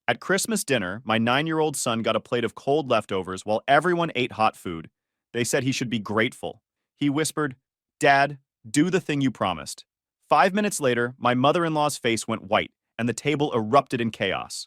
At Christmas dinner, my 9-year-old son got a plate of cold leftovers while everyone ate hot food. They said he should be grateful. He whispered, "Dad, do the thing you promised." 5 minutes later, my mother-in-law's face went white and the table erupted in chaos.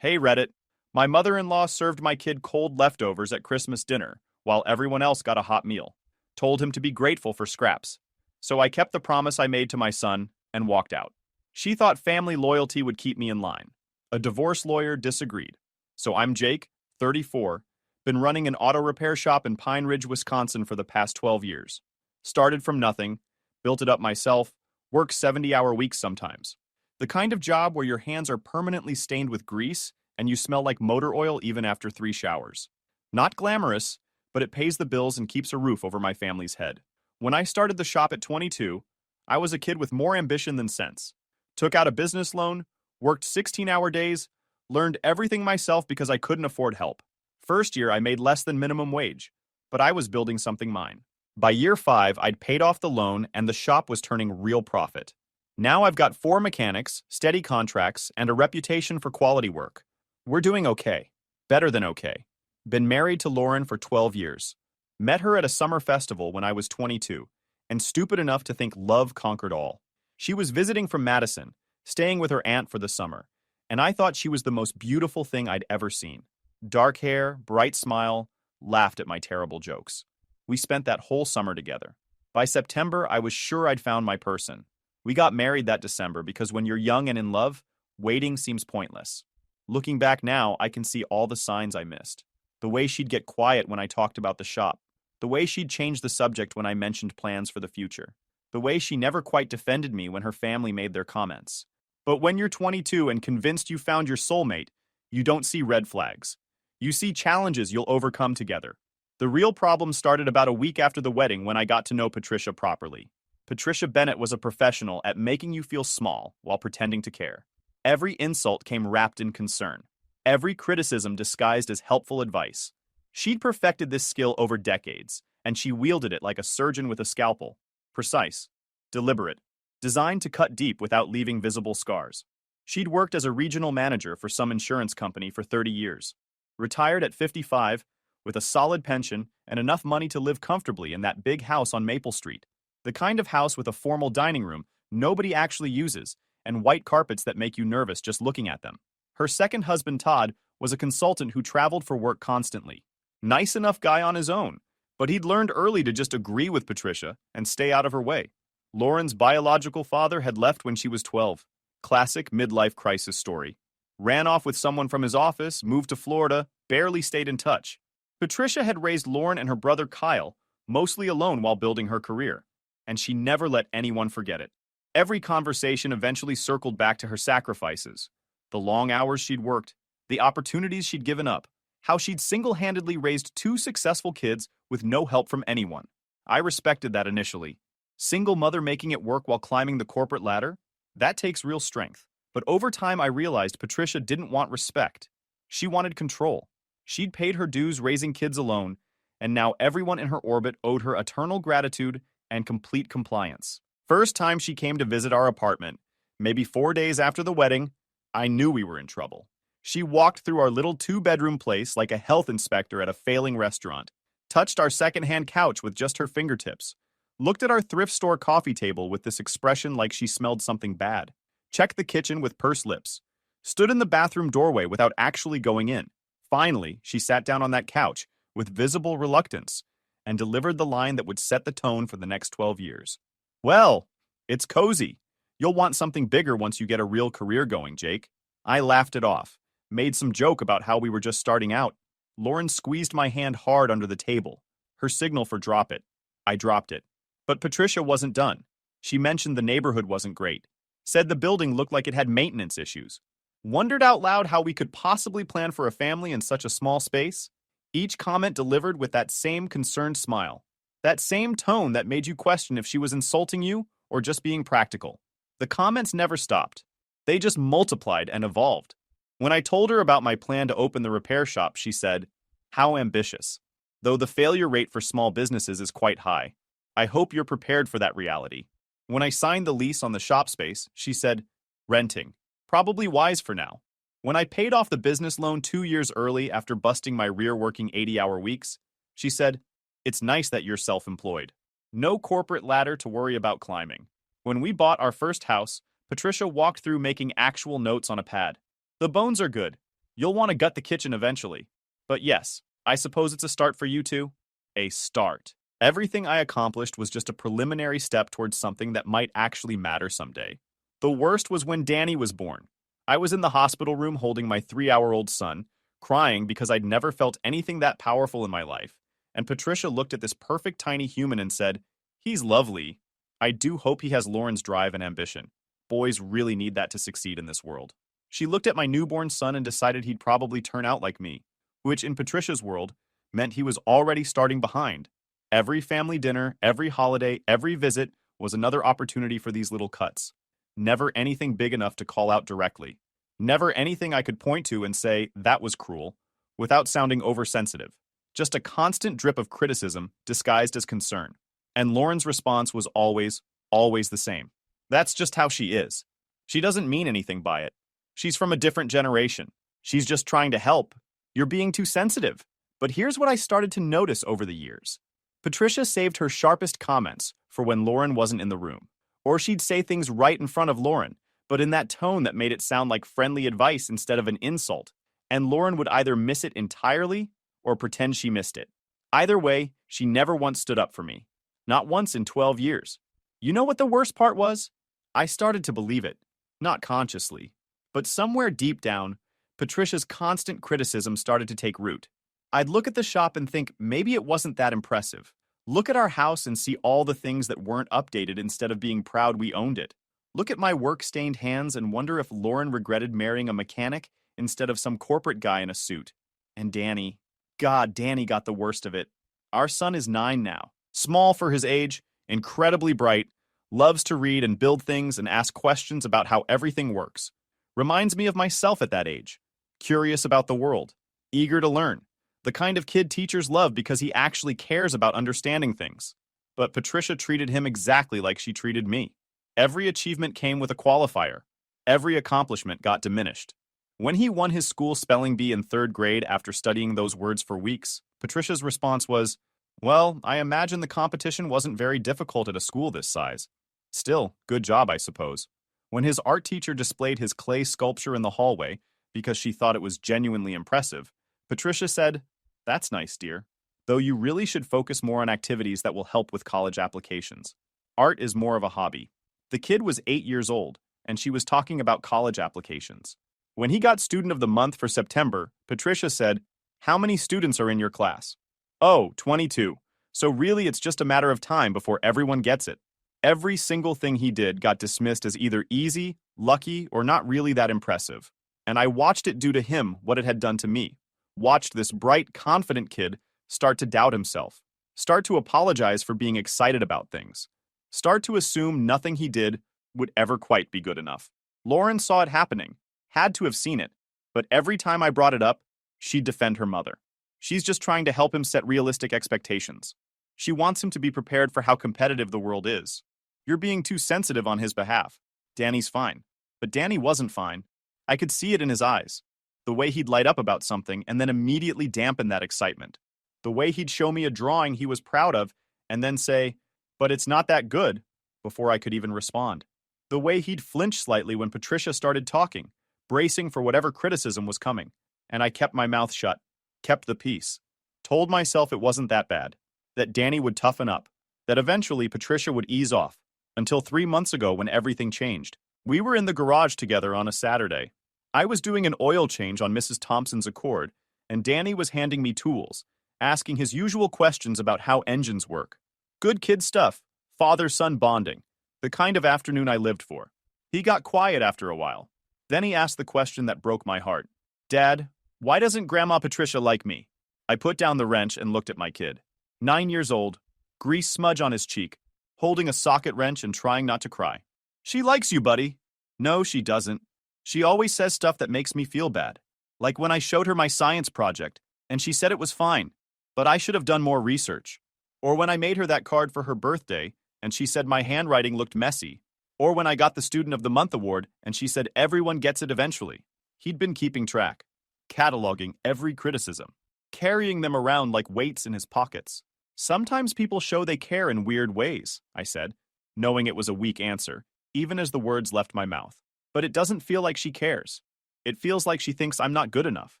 Hey Reddit, my mother-in-law served my kid cold leftovers at Christmas dinner while everyone else got a hot meal. Told him to be grateful for scraps. So I kept the promise I made to my son and walked out. She thought family loyalty would keep me in line. A divorce lawyer disagreed. So I'm Jake, 34, been running an auto repair shop in Pine Ridge, Wisconsin for the past 12 years. Started from nothing, built it up myself, work 70-hour weeks sometimes. The kind of job where your hands are permanently stained with grease and you smell like motor oil even after 3 showers. Not glamorous, but it pays the bills and keeps a roof over my family's head. When I started the shop at 22, I was a kid with more ambition than sense. Took out a business loan, worked 16-hour days, learned everything myself because I couldn't afford help. First year, I made less than minimum wage, but I was building something mine. By year 5, I'd paid off the loan and the shop was turning real profit. Now I've got 4 mechanics, steady contracts, and a reputation for quality work. We're doing okay. Better than okay. Been married to Lauren for 12 years. Met her at a summer festival when I was 22, and stupid enough to think love conquered all. She was visiting from Madison, staying with her aunt for the summer, and I thought she was the most beautiful thing I'd ever seen. Dark hair, bright smile, laughed at my terrible jokes. We spent that whole summer together. By September, I was sure I'd found my person. We got married that December because when you're young and in love, waiting seems pointless. Looking back now, I can see all the signs I missed. The way she'd get quiet when I talked about the shop. The way she'd change the subject when I mentioned plans for the future. The way she never quite defended me when her family made their comments. But when you're 22 and convinced you found your soulmate, you don't see red flags. You see challenges you'll overcome together. The real problem started about a week after the wedding when I got to know Patricia properly. Patricia Bennett was a professional at making you feel small while pretending to care. Every insult came wrapped in concern. Every criticism disguised as helpful advice. She'd perfected this skill over decades, and she wielded it like a surgeon with a scalpel. Precise, deliberate, designed to cut deep without leaving visible scars. She'd worked as a regional manager for some insurance company for 30 years. Retired at 55, with a solid pension and enough money to live comfortably in that big house on Maple Street. The kind of house with a formal dining room nobody actually uses, and white carpets that make you nervous just looking at them. Her second husband, Todd, was a consultant who traveled for work constantly. Nice enough guy on his own, but he'd learned early to just agree with Patricia and stay out of her way. Lauren's biological father had left when she was 12. Classic midlife crisis story. Ran off with someone from his office, moved to Florida, barely stayed in touch. Patricia had raised Lauren and her brother Kyle, mostly alone while building her career, and she never let anyone forget it. Every conversation eventually circled back to her sacrifices. The long hours she'd worked, the opportunities she'd given up, how she'd single-handedly raised 2 successful kids with no help from anyone. I respected that initially. Single mother making it work while climbing the corporate ladder? That takes real strength. But over time I realized Patricia didn't want respect. She wanted control. She'd paid her dues raising kids alone, and now everyone in her orbit owed her eternal gratitude and complete compliance. First time she came to visit our apartment, maybe 4 days after the wedding, I knew we were in trouble. She walked through our little 2-bedroom place like a health inspector at a failing restaurant, touched our secondhand couch with just her fingertips, looked at our thrift store coffee table with this expression like she smelled something bad, checked the kitchen with pursed lips, stood in the bathroom doorway without actually going in. Finally, she sat down on that couch with visible reluctance and delivered the line that would set the tone for the next 12 years. "Well, it's cozy. You'll want something bigger once you get a real career going, Jake." I laughed it off, made some joke about how we were just starting out. Lauren squeezed my hand hard under the table, her signal for drop it. I dropped it. But Patricia wasn't done. She mentioned the neighborhood wasn't great, said the building looked like it had maintenance issues, wondered out loud how we could possibly plan for a family in such a small space. Each comment delivered with that same concerned smile, that same tone that made you question if she was insulting you or just being practical. The comments never stopped. They just multiplied and evolved. When I told her about my plan to open the repair shop, she said, "How ambitious. Though the failure rate for small businesses is quite high. I hope you're prepared for that reality." When I signed the lease on the shop space, she said, "Renting. Probably wise for now." When I paid off the business loan 2 years early after busting my rear working 80-hour weeks, she said, "It's nice that you're self-employed. No corporate ladder to worry about climbing." When we bought our first house, Patricia walked through making actual notes on a pad. "The bones are good. You'll want to gut the kitchen eventually. But yes, I suppose it's a start for you too." A start. Everything I accomplished was just a preliminary step towards something that might actually matter someday. The worst was when Danny was born. I was in the hospital room holding my 3-hour-old son, crying because I'd never felt anything that powerful in my life. And Patricia looked at this perfect tiny human and said, "He's lovely. I do hope he has Lauren's drive and ambition. Boys really need that to succeed in this world." She looked at my newborn son and decided he'd probably turn out like me, which in Patricia's world meant he was already starting behind. Every family dinner, every holiday, every visit was another opportunity for these little cuts. Never anything big enough to call out directly. Never anything I could point to and say, "That was cruel," without sounding oversensitive. Just a constant drip of criticism disguised as concern. And Lauren's response was always the same. "That's just how she is. She doesn't mean anything by it. She's from a different generation. She's just trying to help. You're being too sensitive." But here's what I started to notice over the years. Patricia saved her sharpest comments for when Lauren wasn't in the room. Or she'd say things right in front of Lauren, but in that tone that made it sound like friendly advice instead of an insult. And Lauren would either miss it entirely or pretend she missed it. Either way, she never once stood up for me. Not once in 12 years. You know what the worst part was? I started to believe it. Not consciously. But somewhere deep down, Patricia's constant criticism started to take root. I'd look at the shop and think maybe it wasn't that impressive. Look at our house and see all the things that weren't updated instead of being proud we owned it. Look at my work-stained hands and wonder if Lauren regretted marrying a mechanic instead of some corporate guy in a suit. And Danny. God, Danny got the worst of it. Our son is 9 now. Small for his age, incredibly bright, loves to read and build things and ask questions about how everything works. Reminds me of myself at that age. Curious about the world. Eager to learn. The kind of kid teachers love because he actually cares about understanding things. But Patricia treated him exactly like she treated me. Every achievement came with a qualifier. Every accomplishment got diminished. When he won his school spelling bee in 3rd grade after studying those words for weeks, Patricia's response was, "Well, I imagine the competition wasn't very difficult at a school this size. Still, good job, I suppose." When his art teacher displayed his clay sculpture in the hallway because she thought it was genuinely impressive, Patricia said, "That's nice, dear. Though you really should focus more on activities that will help with college applications. Art is more of a hobby." The kid was 8 years old, and she was talking about college applications. When he got Student of the Month for September, Patricia said, "How many students are in your class?" "Oh, 22. So really it's just a matter of time before everyone gets it." Every single thing he did got dismissed as either easy, lucky, or not really that impressive. And I watched it do to him what it had done to me. Watched this bright, confident kid start to doubt himself. Start to apologize for being excited about things. Start to assume nothing he did would ever quite be good enough. Lauren saw it happening, had to have seen it, but every time I brought it up, she'd defend her mother. She's just trying to help him set realistic expectations. She wants him to be prepared for how competitive the world is. You're being too sensitive on his behalf. Danny's fine. But Danny wasn't fine. I could see it in his eyes. The way he'd light up about something and then immediately dampen that excitement. The way he'd show me a drawing he was proud of and then say, "But it's not that good," before I could even respond. The way he'd flinch slightly when Patricia started talking, bracing for whatever criticism was coming. And I kept my mouth shut, kept the peace. Told myself it wasn't that bad, that Danny would toughen up, that eventually Patricia would ease off, until 3 months ago when everything changed. We were in the garage together on a Saturday. I was doing an oil change on Mrs. Thompson's Accord, and Danny was handing me tools, asking his usual questions about how engines work. Good kid stuff, father-son bonding, the kind of afternoon I lived for. He got quiet after a while. Then he asked the question that broke my heart. "Dad, why doesn't Grandma Patricia like me?" I put down the wrench and looked at my kid. 9 years old, grease smudge on his cheek, holding a socket wrench and trying not to cry. "She likes you, buddy." "No, she doesn't. She always says stuff that makes me feel bad. Like when I showed her my science project, and she said it was fine, but I should have done more research. Or when I made her that card for her birthday, and she said my handwriting looked messy. Or when I got the Student of the Month award, and she said everyone gets it eventually." He'd been keeping track, cataloging every criticism, carrying them around like weights in his pockets. Sometimes people show they care in weird ways, I said, knowing it was a weak answer, even as the words left my mouth. But it doesn't feel like she cares. It feels like she thinks I'm not good enough.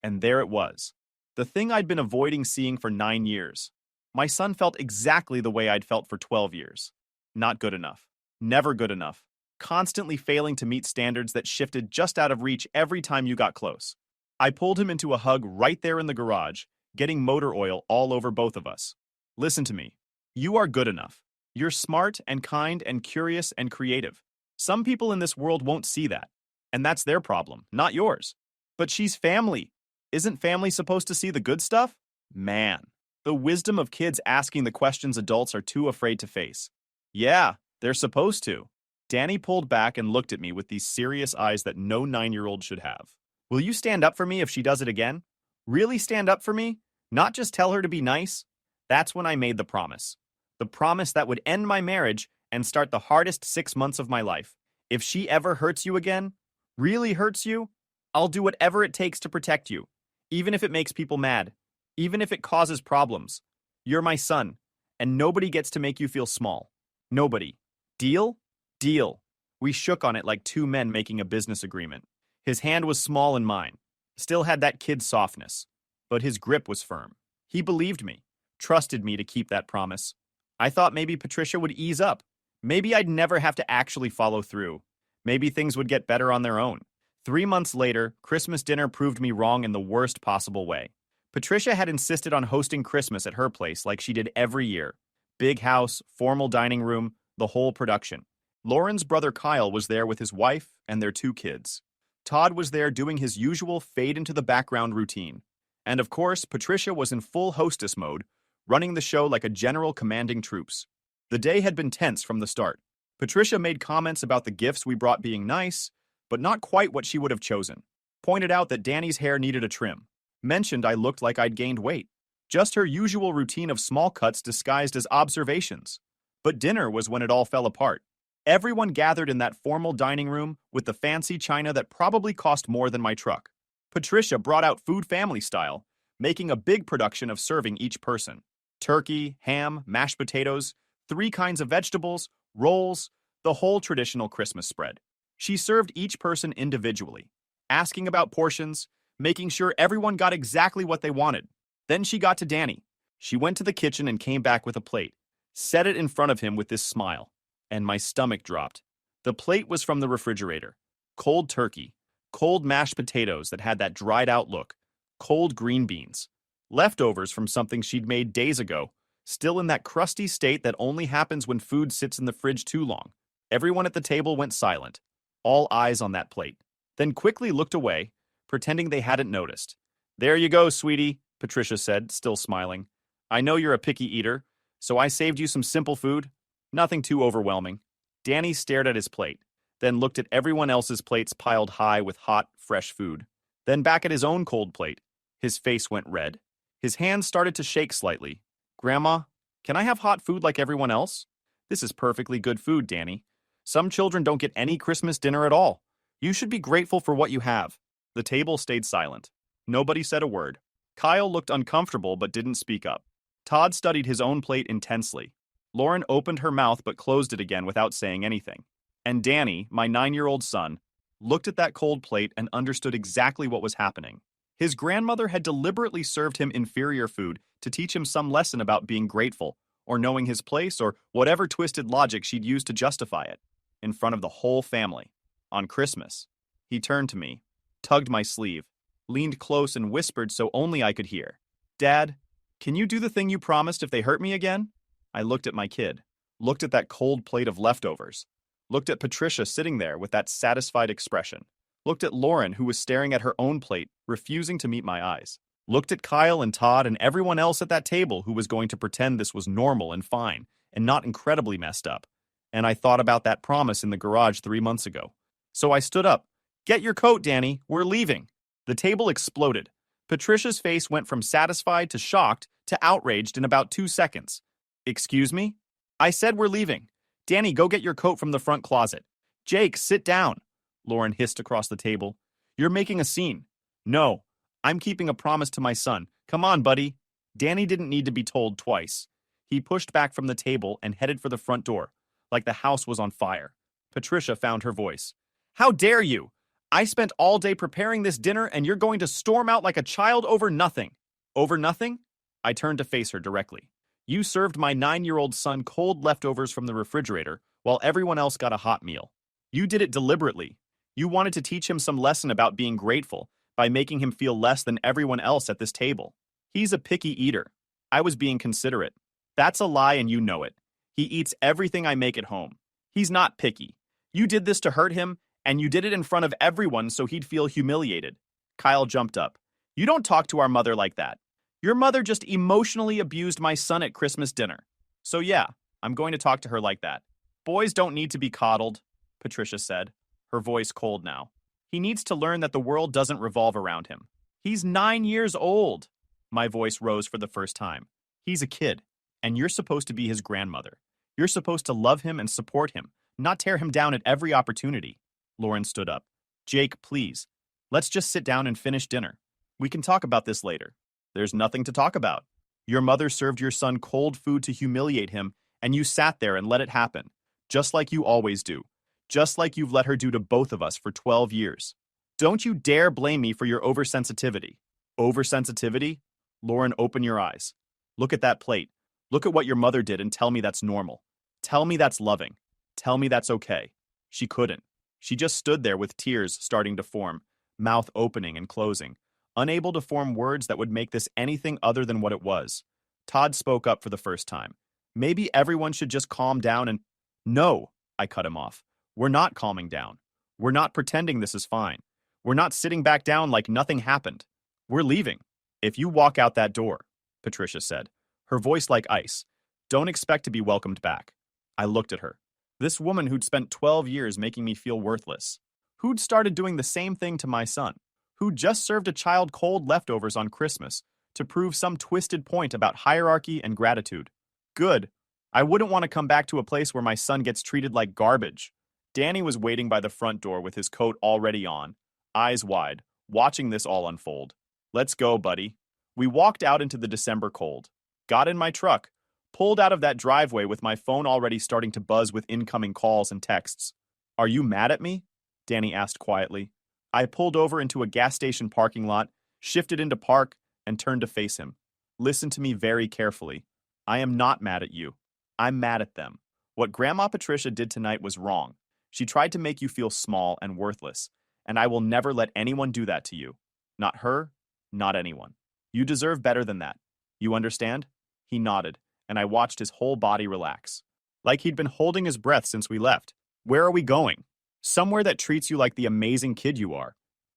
And there it was. The thing I'd been avoiding seeing for 9 years. My son felt exactly the way I'd felt for 12 years. Not good enough. Never good enough. Constantly failing to meet standards that shifted just out of reach every time you got close. I pulled him into a hug right there in the garage, getting motor oil all over both of us. Listen to me. You are good enough. You're smart and kind and curious and creative. Some people in this world won't see that. And that's their problem, not yours. But she's family. Isn't family supposed to see the good stuff? Man, the wisdom of kids asking the questions adults are too afraid to face. Yeah, they're supposed to. Danny pulled back and looked at me with these serious eyes that no 9-year-old should have. Will you stand up for me if she does it again? Really stand up for me? Not just tell her to be nice? That's when I made the promise. The promise that would end my marriage and start the hardest 6 months of my life. If she ever hurts you again, really hurts you, I'll do whatever it takes to protect you, even if it makes people mad, even if it causes problems. You're my son, and nobody gets to make you feel small. Nobody. Deal? Deal. We shook on it like two men making a business agreement. His hand was small in mine, still had that kid softness, but his grip was firm. He believed me, trusted me to keep that promise. I thought maybe Patricia would ease up. Maybe I'd never have to actually follow through. Maybe things would get better on their own. 3 months later, Christmas dinner proved me wrong in the worst possible way. Patricia had insisted on hosting Christmas at her place like she did every year. Big house, formal dining room, the whole production. Lauren's brother Kyle was there with his wife and their 2 kids. Todd was there doing his usual fade-into-the-background routine. And of course, Patricia was in full hostess mode, running the show like a general commanding troops. The day had been tense from the start. Patricia made comments about the gifts we brought being nice, but not quite what she would have chosen. Pointed out that Danny's hair needed a trim. Mentioned I looked like I'd gained weight. Just her usual routine of small cuts disguised as observations. But dinner was when it all fell apart. Everyone gathered in that formal dining room with the fancy china that probably cost more than my truck. Patricia brought out food family style, making a big production of serving each person. Turkey, ham, mashed potatoes, 3 kinds of vegetables, rolls, the whole traditional Christmas spread. She served each person individually, asking about portions, making sure everyone got exactly what they wanted. Then she got to Danny. She went to the kitchen and came back with a plate, set it in front of him with this smile, and my stomach dropped. The plate was from the refrigerator. Cold turkey, cold mashed potatoes that had that dried out look, cold green beans, leftovers from something she'd made days ago, still in that crusty state that only happens when food sits in the fridge too long. Everyone at the table went silent, all eyes on that plate, then quickly looked away, pretending they hadn't noticed. There you go, sweetie, Patricia said, still smiling. I know you're a picky eater, so I saved you some simple food. Nothing too overwhelming. Danny stared at his plate, then looked at everyone else's plates piled high with hot, fresh food. Then back at his own cold plate. His face went red. His hands started to shake slightly. Grandma, can I have hot food like everyone else? This is perfectly good food, Danny. Some children don't get any Christmas dinner at all. You should be grateful for what you have. The table stayed silent. Nobody said a word. Kyle looked uncomfortable but didn't speak up. Todd studied his own plate intensely. Lauren opened her mouth but closed it again without saying anything. And Danny, my 9-year-old son, looked at that cold plate and understood exactly what was happening. His grandmother had deliberately served him inferior food to teach him some lesson about being grateful, or knowing his place, or whatever twisted logic she'd used to justify it, in front of the whole family. On Christmas. He turned to me, tugged my sleeve, leaned close and whispered so only I could hear. Dad, can you do the thing you promised if they hurt me again? I looked at my kid, looked at that cold plate of leftovers, looked at Patricia sitting there with that satisfied expression, looked at Lauren who was staring at her own plate, refusing to meet my eyes, looked at Kyle and Todd and everyone else at that table who was going to pretend this was normal and fine and not incredibly messed up. And I thought about that promise in the garage 3 months ago. So I stood up. Get your coat, Danny. We're leaving. The table exploded. Patricia's face went from satisfied to shocked to outraged in about 2 seconds. Excuse me? I said we're leaving. Danny, go get your coat from the front closet. Jake, sit down. Lauren hissed across the table. You're making a scene. No, I'm keeping a promise to my son. Come on, buddy. Danny didn't need to be told twice. He pushed back from the table and headed for the front door, like the house was on fire. Patricia found her voice. How dare you? I spent all day preparing this dinner and you're going to storm out like a child over nothing. Over nothing? I turned to face her directly. You served my 9-year-old son cold leftovers from the refrigerator while everyone else got a hot meal. You did it deliberately. You wanted to teach him some lesson about being grateful by making him feel less than everyone else at this table. He's a picky eater. I was being considerate. That's a lie and you know it. He eats everything I make at home. He's not picky. You did this to hurt him, and you did it in front of everyone so he'd feel humiliated. Kyle jumped up. You don't talk to our mother like that. Your mother just emotionally abused my son at Christmas dinner. So yeah, I'm going to talk to her like that. Boys don't need to be coddled, Patricia said, her voice cold now. He needs to learn that the world doesn't revolve around him. He's 9 years old. My voice rose for the first time. He's a kid, and you're supposed to be his grandmother. You're supposed to love him and support him, not tear him down at every opportunity. Lauren stood up. Jake, please. Let's just sit down and finish dinner. We can talk about this later. There's nothing to talk about. Your mother served your son cold food to humiliate him, and you sat there and let it happen, just like you always do, just like you've let her do to both of us for 12 years. Don't you dare blame me for your oversensitivity. Oversensitivity? Lauren, open your eyes. Look at that plate. Look at what your mother did and tell me that's normal. Tell me that's loving. Tell me that's okay. She couldn't. She just stood there with tears starting to form, mouth opening and closing, unable to form words that would make this anything other than what it was. Todd spoke up for the first time. Maybe everyone should just calm down and... No, I cut him off. We're not calming down. We're not pretending this is fine. We're not sitting back down like nothing happened. We're leaving. If you walk out that door, Patricia said, her voice like ice, don't expect to be welcomed back. I looked at her. This woman who'd spent 12 years making me feel worthless. Who'd started doing the same thing to my son. Who'd just served a child cold leftovers on Christmas to prove some twisted point about hierarchy and gratitude. Good. I wouldn't want to come back to a place where my son gets treated like garbage. Danny was waiting by the front door with his coat already on, eyes wide, watching this all unfold. Let's go, buddy. We walked out into the December cold, got in my truck, pulled out of that driveway with my phone already starting to buzz with incoming calls and texts. Are you mad at me? Danny asked quietly. I pulled over into a gas station parking lot, shifted into park, and turned to face him. Listen to me very carefully. I am not mad at you. I'm mad at them. What Grandma Patricia did tonight was wrong. She tried to make you feel small and worthless, and I will never let anyone do that to you. Not her, not anyone. You deserve better than that. You understand? He nodded, and I watched his whole body relax. Like he'd been holding his breath since we left. Where are we going? Somewhere that treats you like the amazing kid you are.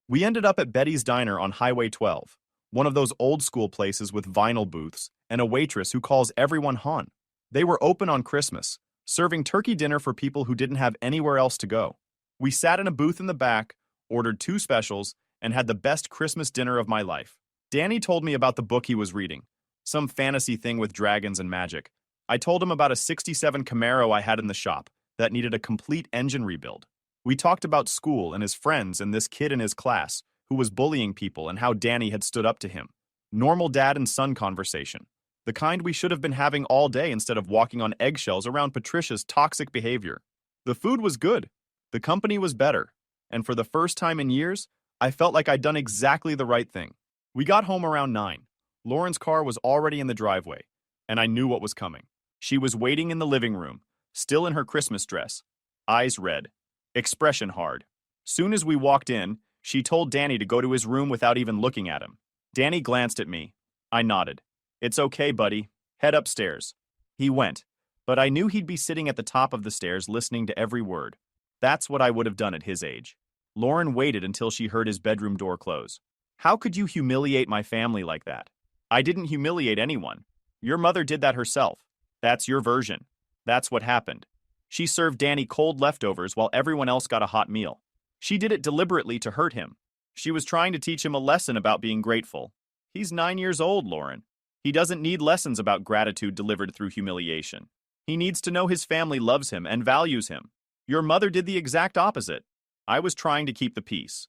We ended up at Betty's Diner on Highway 12, one of those old school places with vinyl booths and a waitress who calls everyone hon. They were open on Christmas, serving turkey dinner for people who didn't have anywhere else to go. We sat in a booth in the back, ordered 2 specials, and had the best Christmas dinner of my life. Danny told me about the book he was reading, some fantasy thing with dragons and magic. I told him about a '67 Camaro I had in the shop that needed a complete engine rebuild. We talked about school and his friends and this kid in his class who was bullying people and how Danny had stood up to him. Normal dad and son conversation. The kind we should have been having all day instead of walking on eggshells around Patricia's toxic behavior. The food was good. The company was better. And for the first time in years, I felt like I'd done exactly the right thing. We got home around 9. Lauren's car was already in the driveway, and I knew what was coming. She was waiting in the living room, still in her Christmas dress, eyes red, expression hard. Soon as we walked in, she told Danny to go to his room without even looking at him. Danny glanced at me. I nodded. It's okay, buddy. Head upstairs. He went, but I knew he'd be sitting at the top of the stairs listening to every word. That's what I would have done at his age. Lauren waited until she heard his bedroom door close. How could you humiliate my family like that? I didn't humiliate anyone. Your mother did that herself. That's your version. That's what happened. She served Danny cold leftovers while everyone else got a hot meal. She did it deliberately to hurt him. She was trying to teach him a lesson about being grateful. He's 9 years old, Lauren. He doesn't need lessons about gratitude delivered through humiliation. He needs to know his family loves him and values him. Your mother did the exact opposite. I was trying to keep the peace.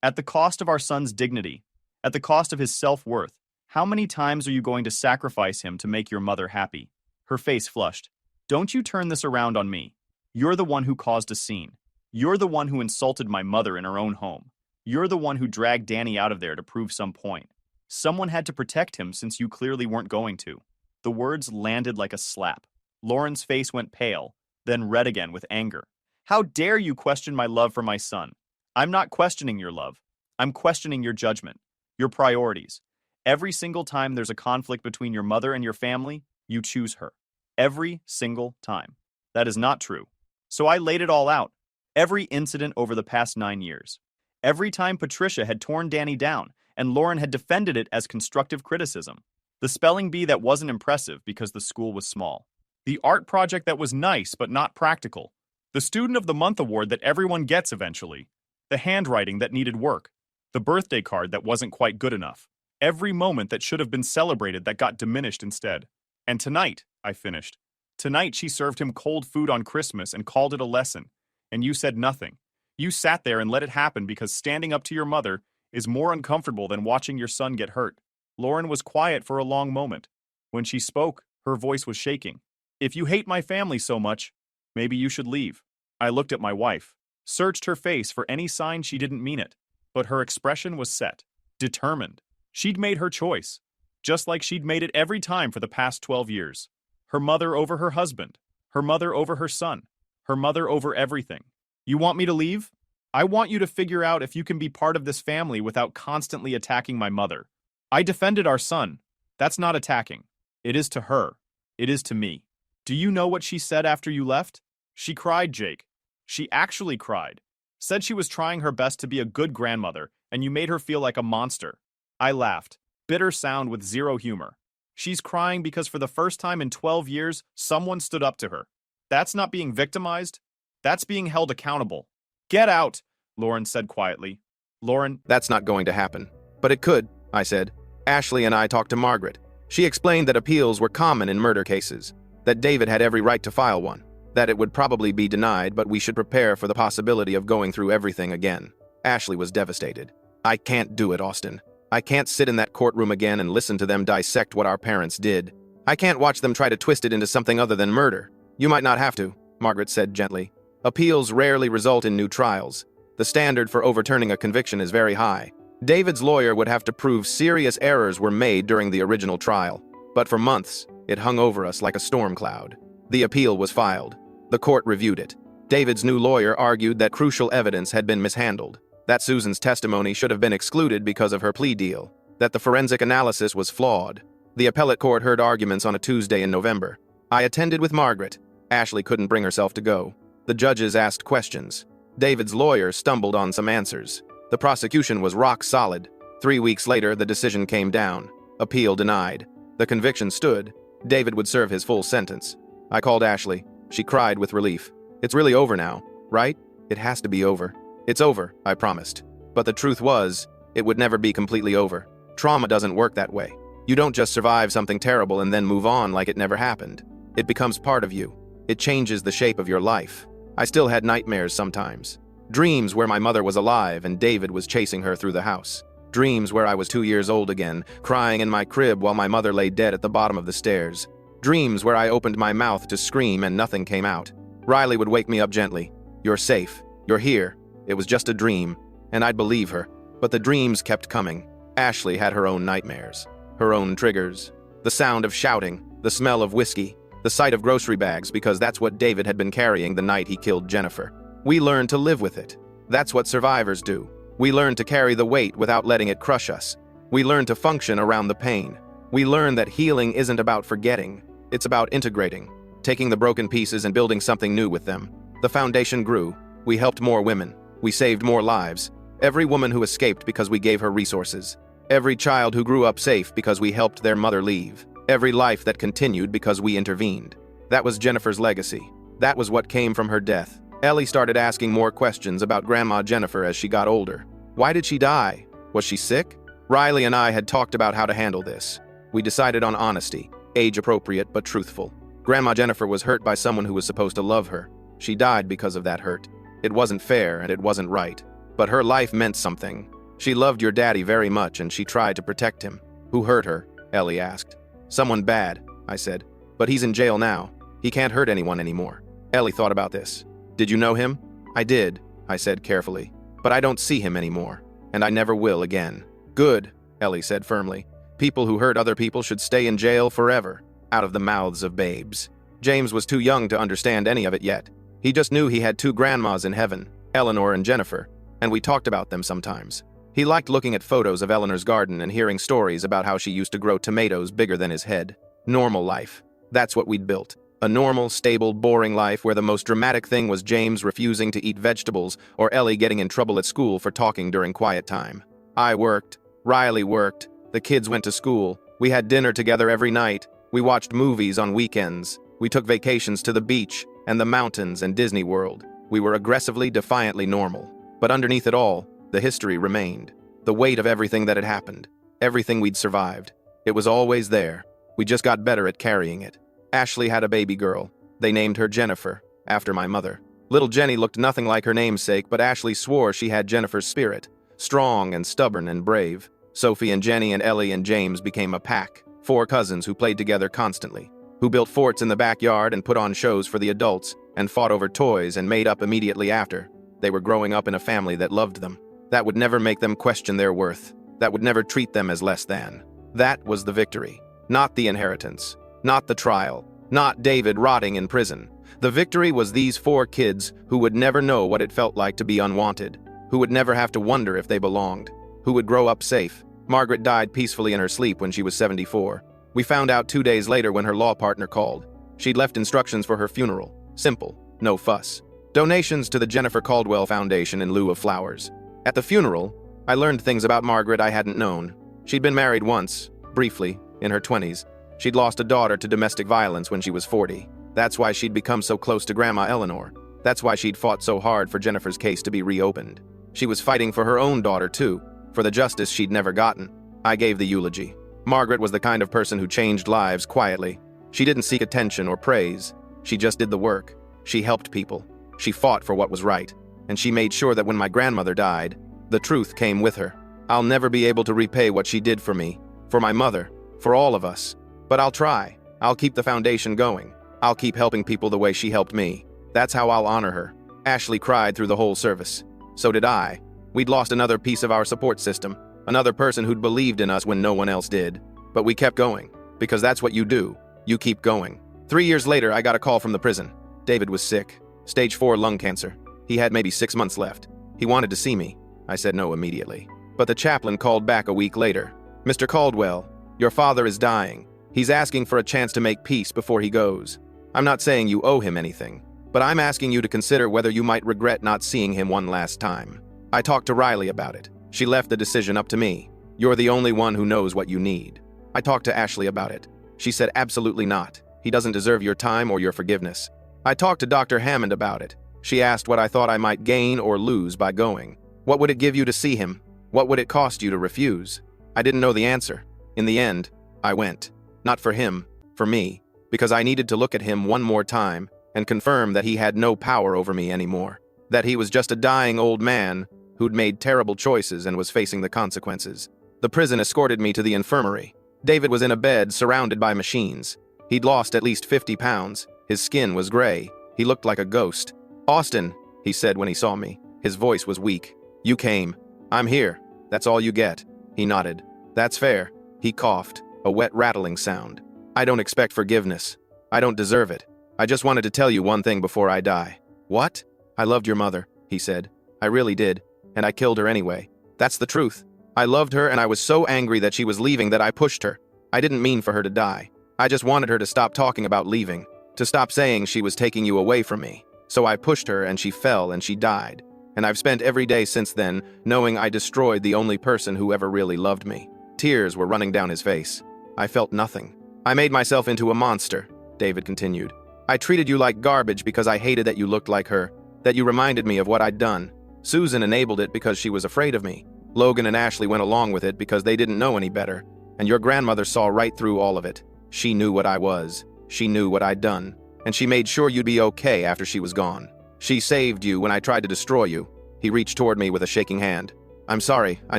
At the cost of our son's dignity, at the cost of his self-worth, how many times are you going to sacrifice him to make your mother happy? Her face flushed. Don't you turn this around on me. You're the one who caused a scene. You're the one who insulted my mother in her own home. You're the one who dragged Danny out of there to prove some point. Someone had to protect him since you clearly weren't going to. The words landed like a slap. Lauren's face went pale, then red again with anger. How dare you question my love for my son? I'm not questioning your love. I'm questioning your judgment, your priorities. Every single time there's a conflict between your mother and your family, you choose her. Every single time. That is not true. So I laid it all out. Every incident over the past 9 years. Every time Patricia had torn Danny down, and Lauren had defended it as constructive criticism. The spelling bee that wasn't impressive because the school was small. The art project that was nice but not practical. The Student of the Month award that everyone gets eventually. The handwriting that needed work. The birthday card that wasn't quite good enough. Every moment that should have been celebrated that got diminished instead. And tonight, I finished. Tonight she served him cold food on Christmas and called it a lesson. And you said nothing. You sat there and let it happen because standing up to your mother is more uncomfortable than watching your son get hurt. Lauren was quiet for a long moment. When she spoke, her voice was shaking. If you hate my family so much, maybe you should leave. I looked at my wife, searched her face for any sign she didn't mean it, but her expression was set, determined. She'd made her choice, just like she'd made it every time for the past 12 years. Her mother over her husband, her mother over her son, her mother over everything. You want me to leave? I want you to figure out if you can be part of this family without constantly attacking my mother. I defended our son. That's not attacking. It is to her. It is to me. Do you know what she said after you left? She cried, Jake. She actually cried. Said she was trying her best to be a good grandmother, and you made her feel like a monster. I laughed. Bitter sound with zero humor. She's crying because for the first time in 12 years, someone stood up to her. That's not being victimized. That's being held accountable. Get out, Lauren said quietly. Lauren, That's not going to happen. But it could, I said. Ashley and I talked to Margaret. She explained that appeals were common in murder cases, that David had every right to file one, that it would probably be denied, but we should prepare for the possibility of going through everything again. Ashley was devastated. I can't do it, Austin. I can't sit in that courtroom again and listen to them dissect what our parents did. I can't watch them try to twist it into something other than murder. You might not have to, Margaret said gently. Appeals rarely result in new trials. The standard for overturning a conviction is very high. David's lawyer would have to prove serious errors were made during the original trial. But for months, it hung over us like a storm cloud. The appeal was filed. The court reviewed it. David's new lawyer argued that crucial evidence had been mishandled, that Susan's testimony should have been excluded because of her plea deal, that the forensic analysis was flawed. The appellate court heard arguments on a Tuesday in November. I attended with Margaret. Ashley couldn't bring herself to go. The judges asked questions. David's lawyer stumbled on some answers. The prosecution was rock solid. 3 weeks later, the decision came down. Appeal denied. The conviction stood. David would serve his full sentence. I called Ashley. She cried with relief. It's really over now, right? It has to be over. It's over, I promised. But the truth was, it would never be completely over. Trauma doesn't work that way. You don't just survive something terrible and then move on like it never happened. It becomes part of you. It changes the shape of your life. I still had nightmares sometimes. Dreams where my mother was alive and David was chasing her through the house. Dreams where I was 2 years old again, crying in my crib while my mother lay dead at the bottom of the stairs. Dreams where I opened my mouth to scream and nothing came out. Riley would wake me up gently. You're safe. You're here. It was just a dream. And I'd believe her. But the dreams kept coming. Ashley had her own nightmares. Her own triggers. The sound of shouting. The smell of whiskey. The sight of grocery bags because that's what David had been carrying the night he killed Jennifer. We learned to live with it. That's what survivors do. We learn to carry the weight without letting it crush us. We learn to function around the pain. We learn that healing isn't about forgetting. It's about integrating, taking the broken pieces and building something new with them. The foundation grew. We helped more women. We saved more lives. Every woman who escaped because we gave her resources. Every child who grew up safe because we helped their mother leave. Every life that continued because we intervened. That was Jennifer's legacy. That was what came from her death. Ellie started asking more questions about Grandma Jennifer as she got older. Why did she die? Was she sick? Riley and I had talked about how to handle this. We decided on honesty, age-appropriate but truthful. Grandma Jennifer was hurt by someone who was supposed to love her. She died because of that hurt. It wasn't fair and it wasn't right. But her life meant something. She loved your daddy very much and she tried to protect him. Who hurt her? Ellie asked. Someone bad, I said. But he's in jail now. He can't hurt anyone anymore. Ellie thought about this. Did you know him? I did, I said carefully. But I don't see him anymore. And I never will again. Good, Ellie said firmly. People who hurt other people should stay in jail forever, out of the mouths of babes. James was too young to understand any of it yet. He just knew he had two grandmas in heaven, Eleanor and Jennifer, and we talked about them sometimes. He liked looking at photos of Eleanor's garden and hearing stories about how she used to grow tomatoes bigger than his head. Normal life. That's what we'd built. A normal, stable, boring life where the most dramatic thing was James refusing to eat vegetables or Ellie getting in trouble at school for talking during quiet time. I worked. Riley worked. The kids went to school. We had dinner together every night. We watched movies on weekends. We took vacations to the beach and the mountains and Disney World. We were aggressively, defiantly normal. But underneath it all, the history remained. The weight of everything that had happened. Everything we'd survived. It was always there. We just got better at carrying it. Ashley had a baby girl. They named her Jennifer, after my mother. Little Jenny looked nothing like her namesake, but Ashley swore she had Jennifer's spirit. Strong and stubborn and brave. Sophie and Jenny and Ellie and James became a pack. 4 cousins who played together constantly. Who built forts in the backyard and put on shows for the adults and fought over toys and made up immediately after. They were growing up in a family that loved them. That would never make them question their worth. That would never treat them as less than. That was the victory. Not the inheritance. Not the trial. Not David rotting in prison. The victory was these 4 kids who would never know what it felt like to be unwanted. Who would never have to wonder if they belonged. Who would grow up safe. Margaret died peacefully in her sleep when she was 74. We found out 2 days later when her law partner called. She'd left instructions for her funeral. Simple. No fuss. Donations to the Jennifer Caldwell Foundation in lieu of flowers. At the funeral, I learned things about Margaret I hadn't known. She'd been married once, briefly, in her 20s. She'd lost a daughter to domestic violence when she was 40. That's why she'd become so close to Grandma Eleanor. That's why she'd fought so hard for Jennifer's case to be reopened. She was fighting for her own daughter, too, for the justice she'd never gotten. I gave the eulogy. Margaret was the kind of person who changed lives quietly. She didn't seek attention or praise. She just did the work. She helped people. She fought for what was right. And she made sure that when my grandmother died, the truth came with her. I'll never be able to repay what she did for me, for my mother, for all of us. But I'll try. I'll keep the foundation going. I'll keep helping people the way she helped me. That's how I'll honor her. Ashley cried through the whole service. So did I. We'd lost another piece of our support system, another person who'd believed in us when no one else did. But we kept going, because that's what you do. You keep going. 3 years later, I got a call from the prison. David was sick. Stage 4 lung cancer. He had maybe 6 months left. He wanted to see me. I said no immediately. But the chaplain called back a week later. Mr. Caldwell, your father is dying. He's asking for a chance to make peace before he goes. I'm not saying you owe him anything, but I'm asking you to consider whether you might regret not seeing him one last time. I talked to Riley about it. She left the decision up to me. You're the only one who knows what you need. I talked to Ashley about it. She said absolutely not. He doesn't deserve your time or your forgiveness. I talked to Dr. Hammond about it. She asked what I thought I might gain or lose by going. What would it give you to see him? What would it cost you to refuse? I didn't know the answer. In the end, I went. Not for him, for me, because I needed to look at him one more time and confirm that he had no power over me anymore. That he was just a dying old man who'd made terrible choices and was facing the consequences. The prison escorted me to the infirmary. David was in a bed surrounded by machines. He'd lost at least 50 pounds. His skin was gray. He looked like a ghost. "Austin," he said when he saw me. His voice was weak. "You came. I'm here. That's all you get." He nodded. "That's fair." He coughed, a wet rattling sound. "I don't expect forgiveness. I don't deserve it. I just wanted to tell you one thing before I die." "What?" "I loved your mother," he said. "I really did. And I killed her anyway. That's the truth. I loved her and I was so angry that she was leaving that I pushed her. I didn't mean for her to die. I just wanted her to stop talking about leaving, to stop saying she was taking you away from me. So I pushed her and she fell and she died. And I've spent every day since then knowing I destroyed the only person who ever really loved me." Tears were running down his face. I felt nothing. "I made myself into a monster," David continued. "I treated you like garbage because I hated that you looked like her, that you reminded me of what I'd done. Susan enabled it because she was afraid of me. Logan and Ashley went along with it because they didn't know any better. And your grandmother saw right through all of it. She knew what I was. She knew what I'd done. And she made sure you'd be okay after she was gone. She saved you when I tried to destroy you. He reached toward me with a shaking hand. I'm sorry, I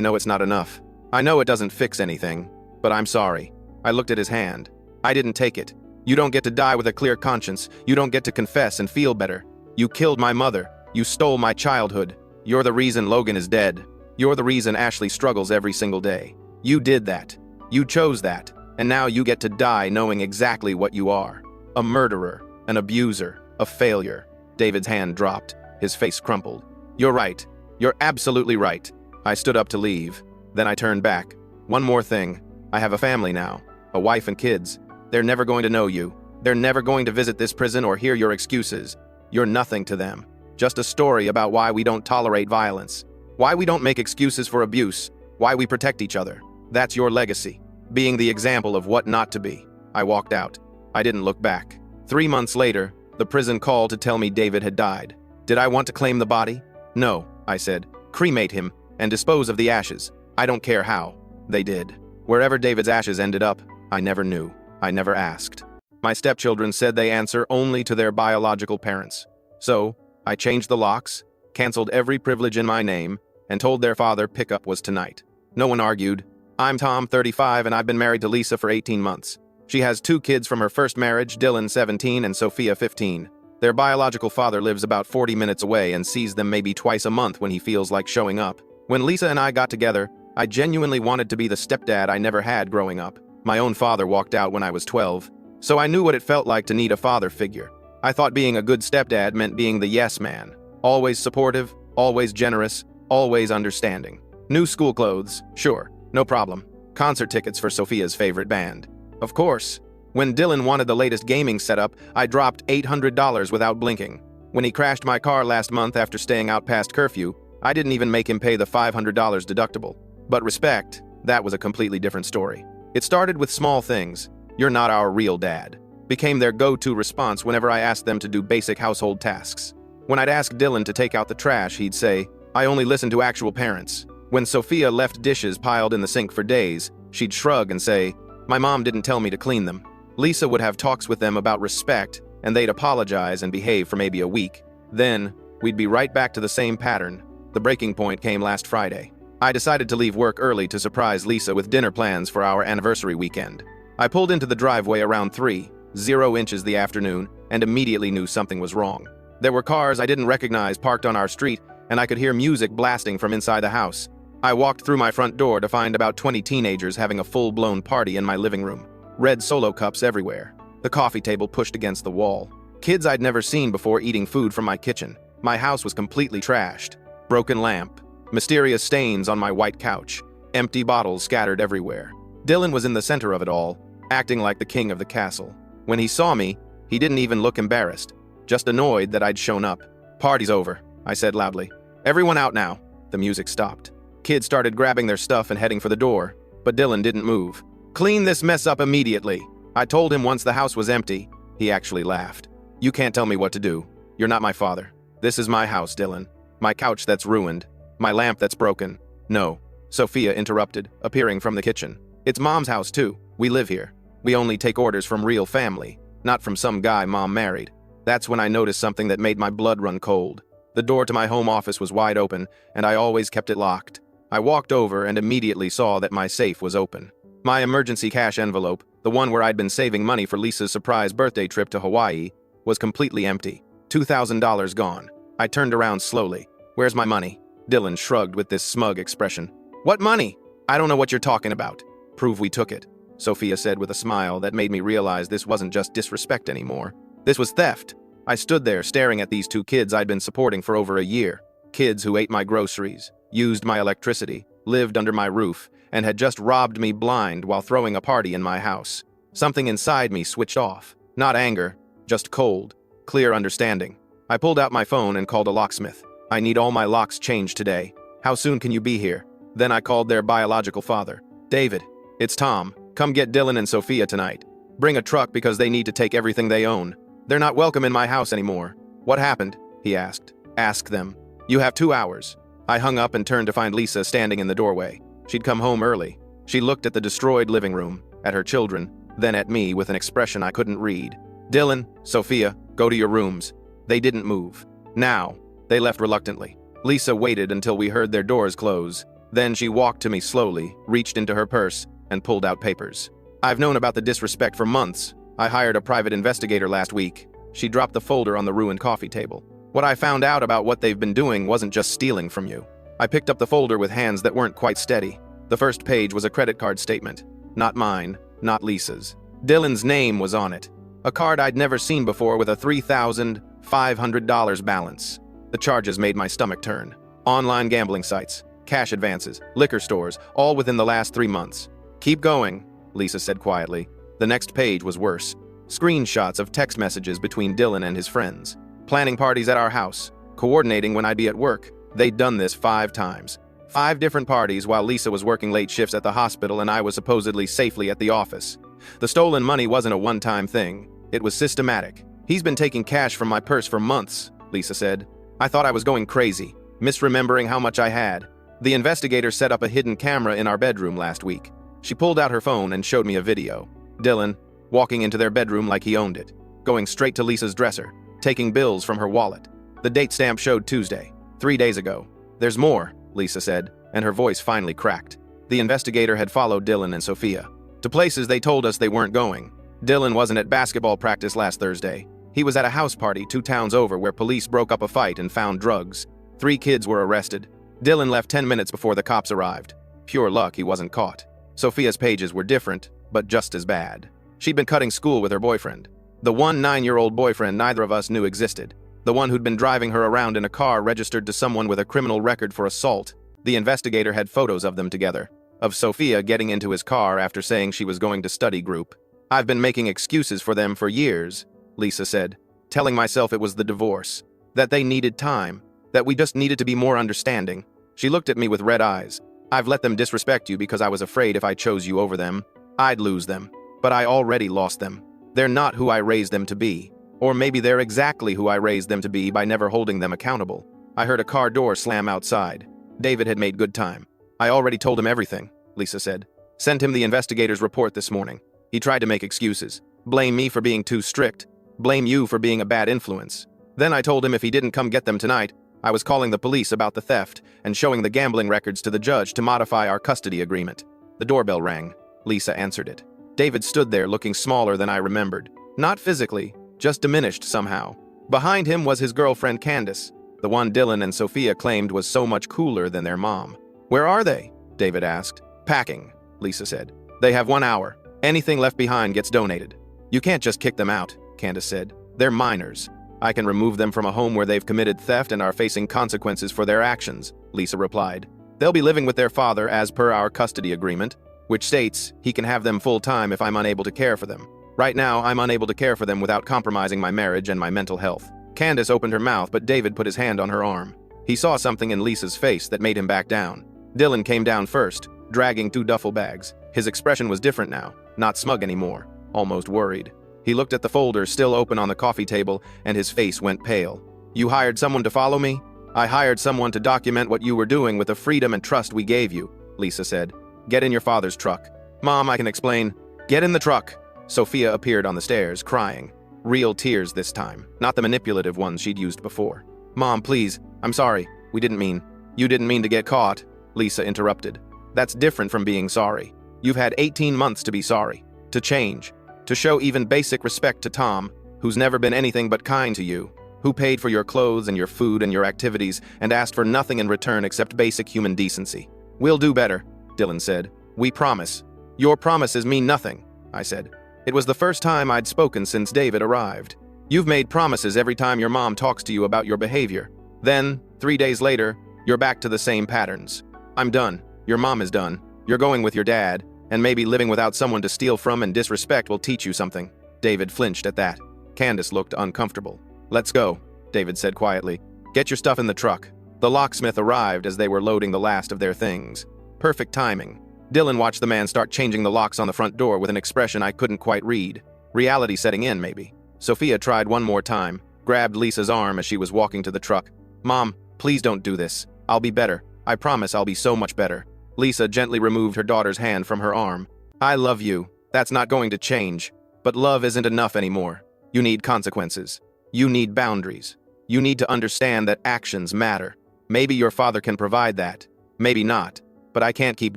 know it's not enough. I know it doesn't fix anything, but I'm sorry. I looked at his hand. I didn't take it. You don't get to die with a clear conscience. You don't get to confess and feel better. You killed my mother. You stole my childhood. You're the reason Logan is dead. You're the reason Ashley struggles every single day. You did that. You chose that. And now you get to die knowing exactly what you are. A murderer, an abuser, a failure. David's hand dropped. His face crumpled. You're right. You're absolutely right. I stood up to leave. Then I turned back. One more thing. I have a family now. A wife and kids. They're never going to know you. They're never going to visit this prison or hear your excuses. You're nothing to them. Just a story about why we don't tolerate violence. Why we don't make excuses for abuse. Why we protect each other. That's your legacy. Being the example of what not to be. I walked out. I didn't look back. 3 months later, the prison called to tell me David had died. Did I want to claim the body? No, I said. Cremate him and dispose of the ashes. I don't care how. They did. Wherever David's ashes ended up, I never knew. I never asked. My stepchildren said they answer only to their biological parents. So, I changed the locks, canceled every privilege in my name, and told their father pickup was tonight. No one argued. I'm Tom, 35, and I've been married to Lisa for 18 months. She has 2 kids from her first marriage, Dylan, 17, and Sophia, 15. Their biological father lives about 40 minutes away and sees them maybe twice a month when he feels like showing up. When Lisa and I got together, I genuinely wanted to be the stepdad I never had growing up. My own father walked out when I was 12, so I knew what it felt like to need a father figure. I thought being a good stepdad meant being the yes man. Always supportive, always generous, always understanding. New school clothes, sure, no problem. Concert tickets for Sophia's favorite band. Of course. When Dylan wanted the latest gaming setup, I dropped $800 without blinking. When he crashed my car last month after staying out past curfew, I didn't even make him pay the $500 deductible. But respect, that was a completely different story. It started with small things. You're not our real dad. Became their go-to response whenever I asked them to do basic household tasks. When I'd ask Dylan to take out the trash, he'd say, I only listen to actual parents. When Sophia left dishes piled in the sink for days, she'd shrug and say, my mom didn't tell me to clean them. Lisa would have talks with them about respect, and they'd apologize and behave for maybe a week. Then, we'd be right back to the same pattern. The breaking point came last Friday. I decided to leave work early to surprise Lisa with dinner plans for our anniversary weekend. I pulled into the driveway around 3:00 inches the afternoon and immediately knew something was wrong. There were cars I didn't recognize parked on our street, and I could hear music blasting from inside the house. I walked through my front door to find about 20 teenagers having a full-blown party in my living room. Red Solo cups everywhere. The coffee table pushed against the wall. Kids I'd never seen before eating food from my kitchen. My house was completely trashed. Broken lamp. Mysterious stains on my white couch. Empty bottles scattered everywhere. Dylan was in the center of it all, acting like the king of the castle. When he saw me, he didn't even look embarrassed, just annoyed that I'd shown up. Party's over, I said loudly. Everyone out now. The music stopped. Kids started grabbing their stuff and heading for the door, but Dylan didn't move. Clean this mess up immediately. I told him once the house was empty. He actually laughed. You can't tell me what to do. You're not my father. This is my house, Dylan. My couch that's ruined. My lamp that's broken. No. Sophia interrupted, appearing from the kitchen. It's Mom's house too. We live here. We only take orders from real family, not from some guy Mom married. That's when I noticed something that made my blood run cold. The door to my home office was wide open, and I always kept it locked. I walked over and immediately saw that my safe was open. My emergency cash envelope, the one where I'd been saving money for Lisa's surprise birthday trip to Hawaii, was completely empty. $2,000 gone. I turned around slowly. Where's my money? Dylan shrugged with this smug expression. What money? I don't know what you're talking about. Prove we took it, Sophia said with a smile that made me realize this wasn't just disrespect anymore. This was theft. I stood there staring at these 2 kids I'd been supporting for over a year. Kids who ate my groceries, used my electricity, lived under my roof, and had just robbed me blind while throwing a party in my house. Something inside me switched off. Not anger, just cold, clear understanding. I pulled out my phone and called a locksmith. I need all my locks changed today. How soon can you be here? Then I called their biological father. David, it's Tom. Come get Dylan and Sophia tonight. Bring a truck because they need to take everything they own. They're not welcome in my house anymore. What happened? He asked. Ask them. You have 2 hours. I hung up and turned to find Lisa standing in the doorway. She'd come home early. She looked at the destroyed living room, at her children, then at me with an expression I couldn't read. Dylan, Sophia, go to your rooms. They didn't move. Now, they left reluctantly. Lisa waited until we heard their doors close. Then she walked to me slowly, reached into her purse, and pulled out papers. I've known about the disrespect for months. I hired a private investigator last week. She dropped the folder on the ruined coffee table. What I found out about what they've been doing wasn't just stealing from you. I picked up the folder with hands that weren't quite steady. The first page was a credit card statement. Not mine, not Lisa's. Dylan's name was on it. A card I'd never seen before with a $3,500 balance. The charges made my stomach turn. Online gambling sites, cash advances, liquor stores, all within the last 3 months. Keep going, Lisa said quietly. The next page was worse. Screenshots of text messages between Dylan and his friends. Planning parties at our house. Coordinating when I'd be at work. They'd done this 5 times. 5 different parties while Lisa was working late shifts at the hospital and I was supposedly safely at the office. The stolen money wasn't a one-time thing. It was systematic. He's been taking cash from my purse for months, Lisa said. I thought I was going crazy, misremembering how much I had. The investigator set up a hidden camera in our bedroom last week. She pulled out her phone and showed me a video. Dylan, walking into their bedroom like he owned it, going straight to Lisa's dresser, taking bills from her wallet. The date stamp showed Tuesday, 3 days ago. There's more, Lisa said, and her voice finally cracked. The investigator had followed Dylan and Sophia to places they told us they weren't going. Dylan wasn't at basketball practice last Thursday. He was at a house party 2 towns over where police broke up a fight and found drugs. 3 kids were arrested. Dylan left 10 minutes before the cops arrived. Pure luck he wasn't caught. Sophia's pages were different, but just as bad. She'd been cutting school with her boyfriend. The one 9-year-old boyfriend neither of us knew existed. The one who'd been driving her around in a car registered to someone with a criminal record for assault. The investigator had photos of them together. Of Sophia getting into his car after saying she was going to study group. I've been making excuses for them for years, Lisa said, telling myself it was the divorce, that they needed time, that we just needed to be more understanding. She looked at me with red eyes. I've let them disrespect you because I was afraid if I chose you over them, I'd lose them. But I already lost them. They're not who I raised them to be. Or maybe they're exactly who I raised them to be by never holding them accountable. I heard a car door slam outside. David had made good time. I already told him everything, Lisa said. Sent him the investigator's report this morning. He tried to make excuses. Blame me for being too strict. Blame you for being a bad influence. Then I told him if he didn't come get them tonight, I was calling the police about the theft and showing the gambling records to the judge to modify our custody agreement. The doorbell rang. Lisa answered it. David stood there looking smaller than I remembered. Not physically, just diminished somehow. Behind him was his girlfriend Candace, the one Dylan and Sophia claimed was so much cooler than their mom. Where are they? David asked. Packing, Lisa said. They have 1 hour. Anything left behind gets donated. You can't just kick them out, Candace said. They're minors. I can remove them from a home where they've committed theft and are facing consequences for their actions, Lisa replied. They'll be living with their father as per our custody agreement, which states he can have them full-time if I'm unable to care for them. Right now, I'm unable to care for them without compromising my marriage and my mental health. Candace opened her mouth, but David put his hand on her arm. He saw something in Lisa's face that made him back down. Dylan came down first, dragging 2 duffel bags. His expression was different now, not smug anymore, almost worried. He looked at the folder still open on the coffee table, and his face went pale. You hired someone to follow me? I hired someone to document what you were doing with the freedom and trust we gave you, Lisa said. Get in your father's truck. Mom, I can explain. Get in the truck. Sophia appeared on the stairs, crying. Real tears this time, not the manipulative ones she'd used before. Mom, please, I'm sorry. We didn't mean. You didn't mean to get caught, Lisa interrupted. That's different from being sorry. You've had 18 months to be sorry, to change, to show even basic respect to Tom, who's never been anything but kind to you, who paid for your clothes and your food and your activities and asked for nothing in return except basic human decency. We'll do better, Dylan said. We promise. Your promises mean nothing, I said. It was the first time I'd spoken since David arrived. You've made promises every time your mom talks to you about your behavior. Then, 3 days later, you're back to the same patterns. I'm done. Your mom is done. You're going with your dad, and maybe living without someone to steal from and disrespect will teach you something. David flinched at that. Candace looked uncomfortable. Let's go, David said quietly. Get your stuff in the truck. The locksmith arrived as they were loading the last of their things. Perfect timing. Dylan watched the man start changing the locks on the front door with an expression I couldn't quite read. Reality setting in, maybe. Sophia tried one more time, grabbed Lisa's arm as she was walking to the truck. Mom, please don't do this. I'll be better. I promise I'll be so much better. Lisa gently removed her daughter's hand from her arm. I love you. That's not going to change. But love isn't enough anymore. You need consequences. You need boundaries. You need to understand that actions matter. Maybe your father can provide that. Maybe not. But I can't keep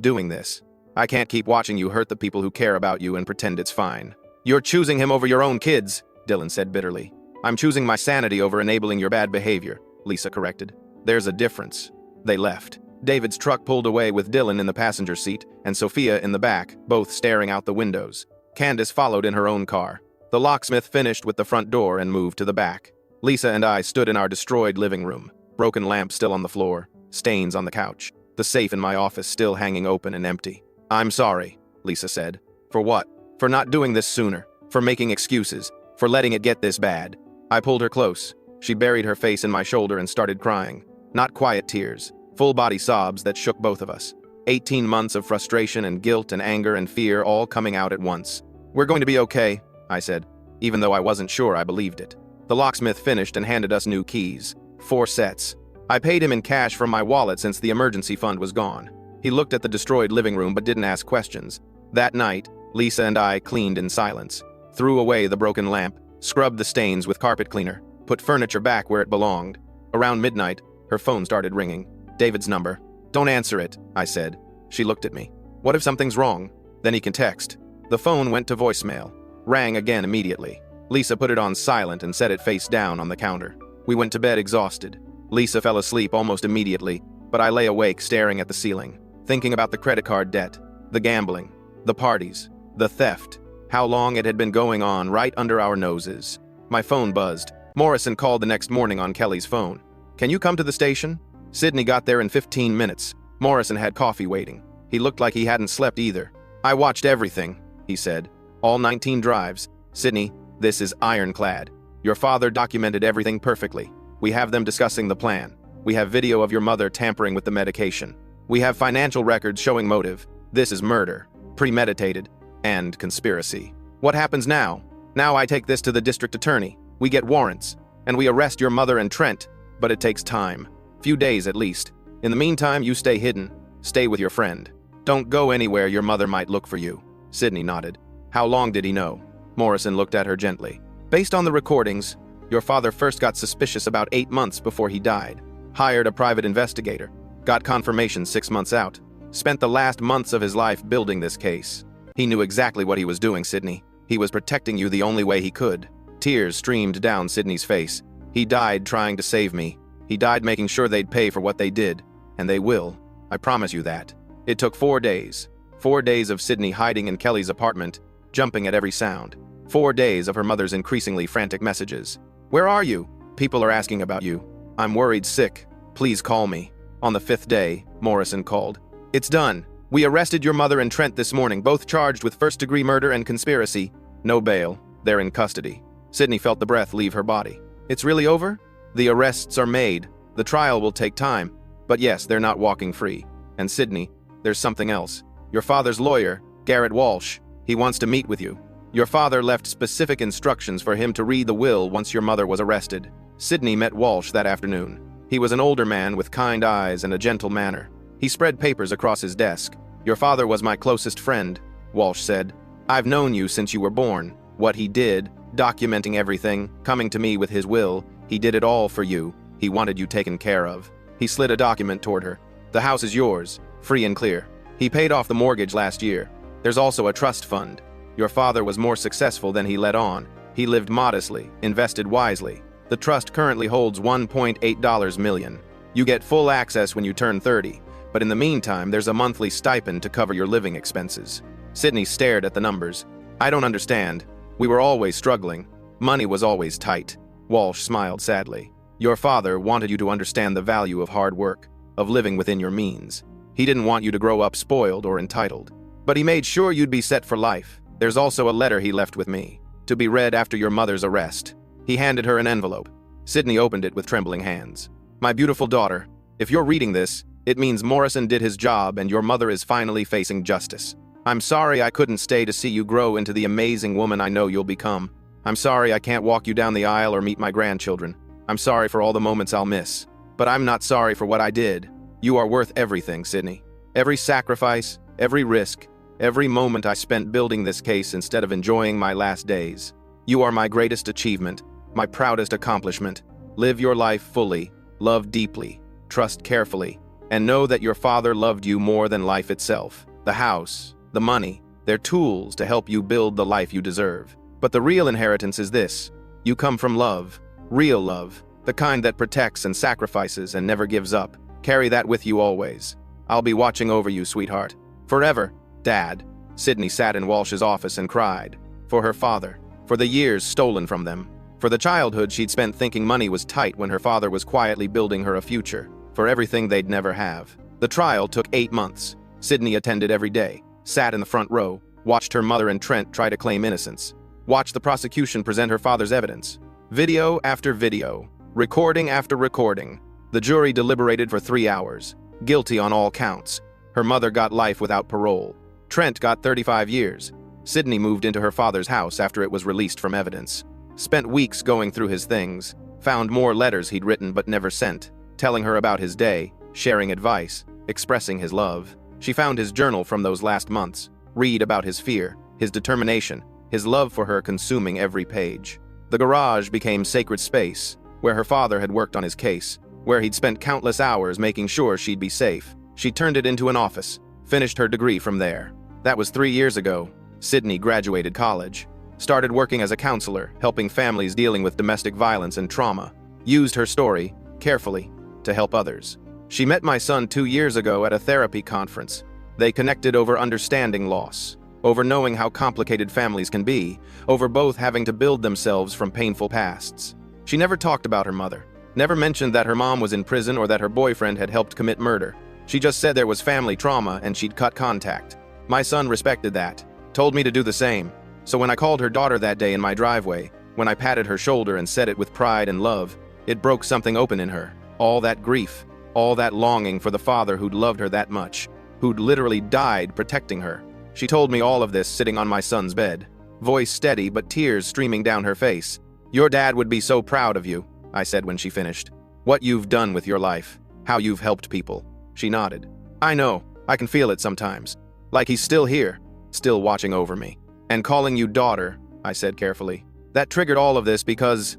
doing this. I can't keep watching you hurt the people who care about you and pretend it's fine. You're choosing him over your own kids, Dylan said bitterly. I'm choosing my sanity over enabling your bad behavior, Lisa corrected. There's a difference. They left. David's truck pulled away with Dylan in the passenger seat and Sophia in the back, both staring out the windows. Candace followed in her own car. The locksmith finished with the front door and moved to the back. Lisa and I stood in our destroyed living room, broken lamps still on the floor, stains on the couch, the safe in my office still hanging open and empty. I'm sorry, Lisa said. For what? For not doing this sooner, for making excuses, for letting it get this bad. I pulled her close. She buried her face in my shoulder and started crying. Not quiet tears, full-body sobs that shook both of us. 18 months of frustration and guilt and anger and fear all coming out at once. We're going to be okay, I said, even though I wasn't sure I believed it. The locksmith finished and handed us new keys. 4 sets. I paid him in cash from my wallet since the emergency fund was gone. He looked at the destroyed living room but didn't ask questions. That night, Lisa and I cleaned in silence, threw away the broken lamp, scrubbed the stains with carpet cleaner, put furniture back where it belonged. Around midnight, her phone started ringing. David's number. Don't answer it, I said. She looked at me. What if something's wrong? Then he can text. The phone went to voicemail. Rang again immediately. Lisa put it on silent and set it face down on the counter. We went to bed exhausted. Lisa fell asleep almost immediately, but I lay awake staring at the ceiling, thinking about the credit card debt, the gambling, the parties, the theft, how long it had been going on right under our noses. My phone buzzed. Morrison called the next morning on Kelly's phone. Can you come to the station? Sydney got there in 15 minutes. Morrison had coffee waiting. He looked like he hadn't slept either. I watched everything, he said. All 19 drives. Sydney, this is ironclad. Your father documented everything perfectly. We have them discussing the plan. We have video of your mother tampering with the medication. We have financial records showing motive. This is murder, premeditated, and conspiracy. What happens now? Now I take this to the district attorney. We get warrants, and we arrest your mother and Trent, but it takes time. Few days at least. In the meantime, you stay hidden. Stay with your friend. Don't go anywhere your mother might look for you. Sydney nodded. How long did he know? Morrison looked at her gently. Based on the recordings, your father first got suspicious about 8 months before he died. Hired a private investigator. Got confirmation 6 months out. Spent the last months of his life building this case. He knew exactly what he was doing, Sydney. He was protecting you the only way he could. Tears streamed down Sydney's face. He died trying to save me. He died making sure they'd pay for what they did. And they will. I promise you that. It took 4 days. 4 days of Sydney hiding in Kelly's apartment, jumping at every sound. 4 days of her mother's increasingly frantic messages. Where are you? People are asking about you. I'm worried sick. Please call me. On the 5th day, Morrison called. It's done. We arrested your mother and Trent this morning, both charged with first-degree murder and conspiracy. No bail. They're in custody. Sydney felt the breath leave her body. It's really over? The arrests are made. The trial will take time. But yes, they're not walking free. And Sydney, there's something else. Your father's lawyer, Garrett Walsh, he wants to meet with you. Your father left specific instructions for him to read the will once your mother was arrested. Sydney met Walsh that afternoon. He was an older man with kind eyes and a gentle manner. He spread papers across his desk. Your father was my closest friend, Walsh said. I've known you since you were born. What he did, documenting everything, coming to me with his will, he did it all for you. He wanted you taken care of. He slid a document toward her. The house is yours, free and clear. He paid off the mortgage last year. There's also a trust fund. Your father was more successful than he let on. He lived modestly, invested wisely. The trust currently holds $1.8 million. You get full access when you turn 30, but in the meantime, there's a monthly stipend to cover your living expenses. Sydney stared at the numbers. I don't understand. We were always struggling. Money was always tight. Walsh smiled sadly. Your father wanted you to understand the value of hard work, of living within your means. He didn't want you to grow up spoiled or entitled. But he made sure you'd be set for life. There's also a letter he left with me, to be read after your mother's arrest. He handed her an envelope. Sydney opened it with trembling hands. My beautiful daughter, if you're reading this, it means Morrison did his job and your mother is finally facing justice. I'm sorry I couldn't stay to see you grow into the amazing woman I know you'll become. I'm sorry I can't walk you down the aisle or meet my grandchildren. I'm sorry for all the moments I'll miss. But I'm not sorry for what I did. You are worth everything, Sydney. Every sacrifice, every risk, every moment I spent building this case instead of enjoying my last days. You are my greatest achievement, my proudest accomplishment. Live your life fully, love deeply, Trust carefully, and know that your father loved you more than life itself. The house, the money, they're tools to help you build the life you deserve. But the real inheritance is this. You come from love, real love, the kind that protects and sacrifices and never gives up. Carry that with you always. I'll be watching over you, sweetheart. Forever, Dad. Sydney sat in Walsh's office and cried. For her father. For the years stolen from them. For the childhood she'd spent thinking money was tight when her father was quietly building her a future. For everything they'd never have. The trial took 8 months. Sydney attended every day, sat in the front row, watched her mother and Trent try to claim innocence. Watched the prosecution present her father's evidence. Video after video. Recording after recording. The jury deliberated for 3 hours. Guilty on all counts. Her mother got life without parole. Trent got 35 years. Sydney moved into her father's house after it was released from evidence. Spent weeks going through his things. Found more letters he'd written but never sent. Telling her about his day. Sharing advice. Expressing his love. She found his journal from those last months. Read about his fear. His determination. His love for her consuming every page. The garage became sacred space, where her father had worked on his case, where he'd spent countless hours making sure she'd be safe. She turned it into an office, finished her degree from there. That was 3 years ago. Sydney graduated college. Started working as a counselor, helping families dealing with domestic violence and trauma. Used her story, carefully, to help others. She met my son 2 years ago at a therapy conference. They connected over understanding loss, over knowing how complicated families can be, over both having to build themselves from painful pasts. She never talked about her mother, never mentioned that her mom was in prison or that her boyfriend had helped commit murder. She just said there was family trauma and she'd cut contact. My son respected that, told me to do the same. So when I called her daughter that day in my driveway, when I patted her shoulder and said it with pride and love, it broke something open in her. All that grief, all that longing for the father who'd loved her that much, who'd literally died protecting her. She told me all of this sitting on my son's bed, voice steady but tears streaming down her face. Your dad would be so proud of you, I said when she finished. What you've done with your life, how you've helped people. She nodded. I know, I can feel it sometimes. Like he's still here, still watching over me. And calling you daughter, I said carefully. That triggered all of this because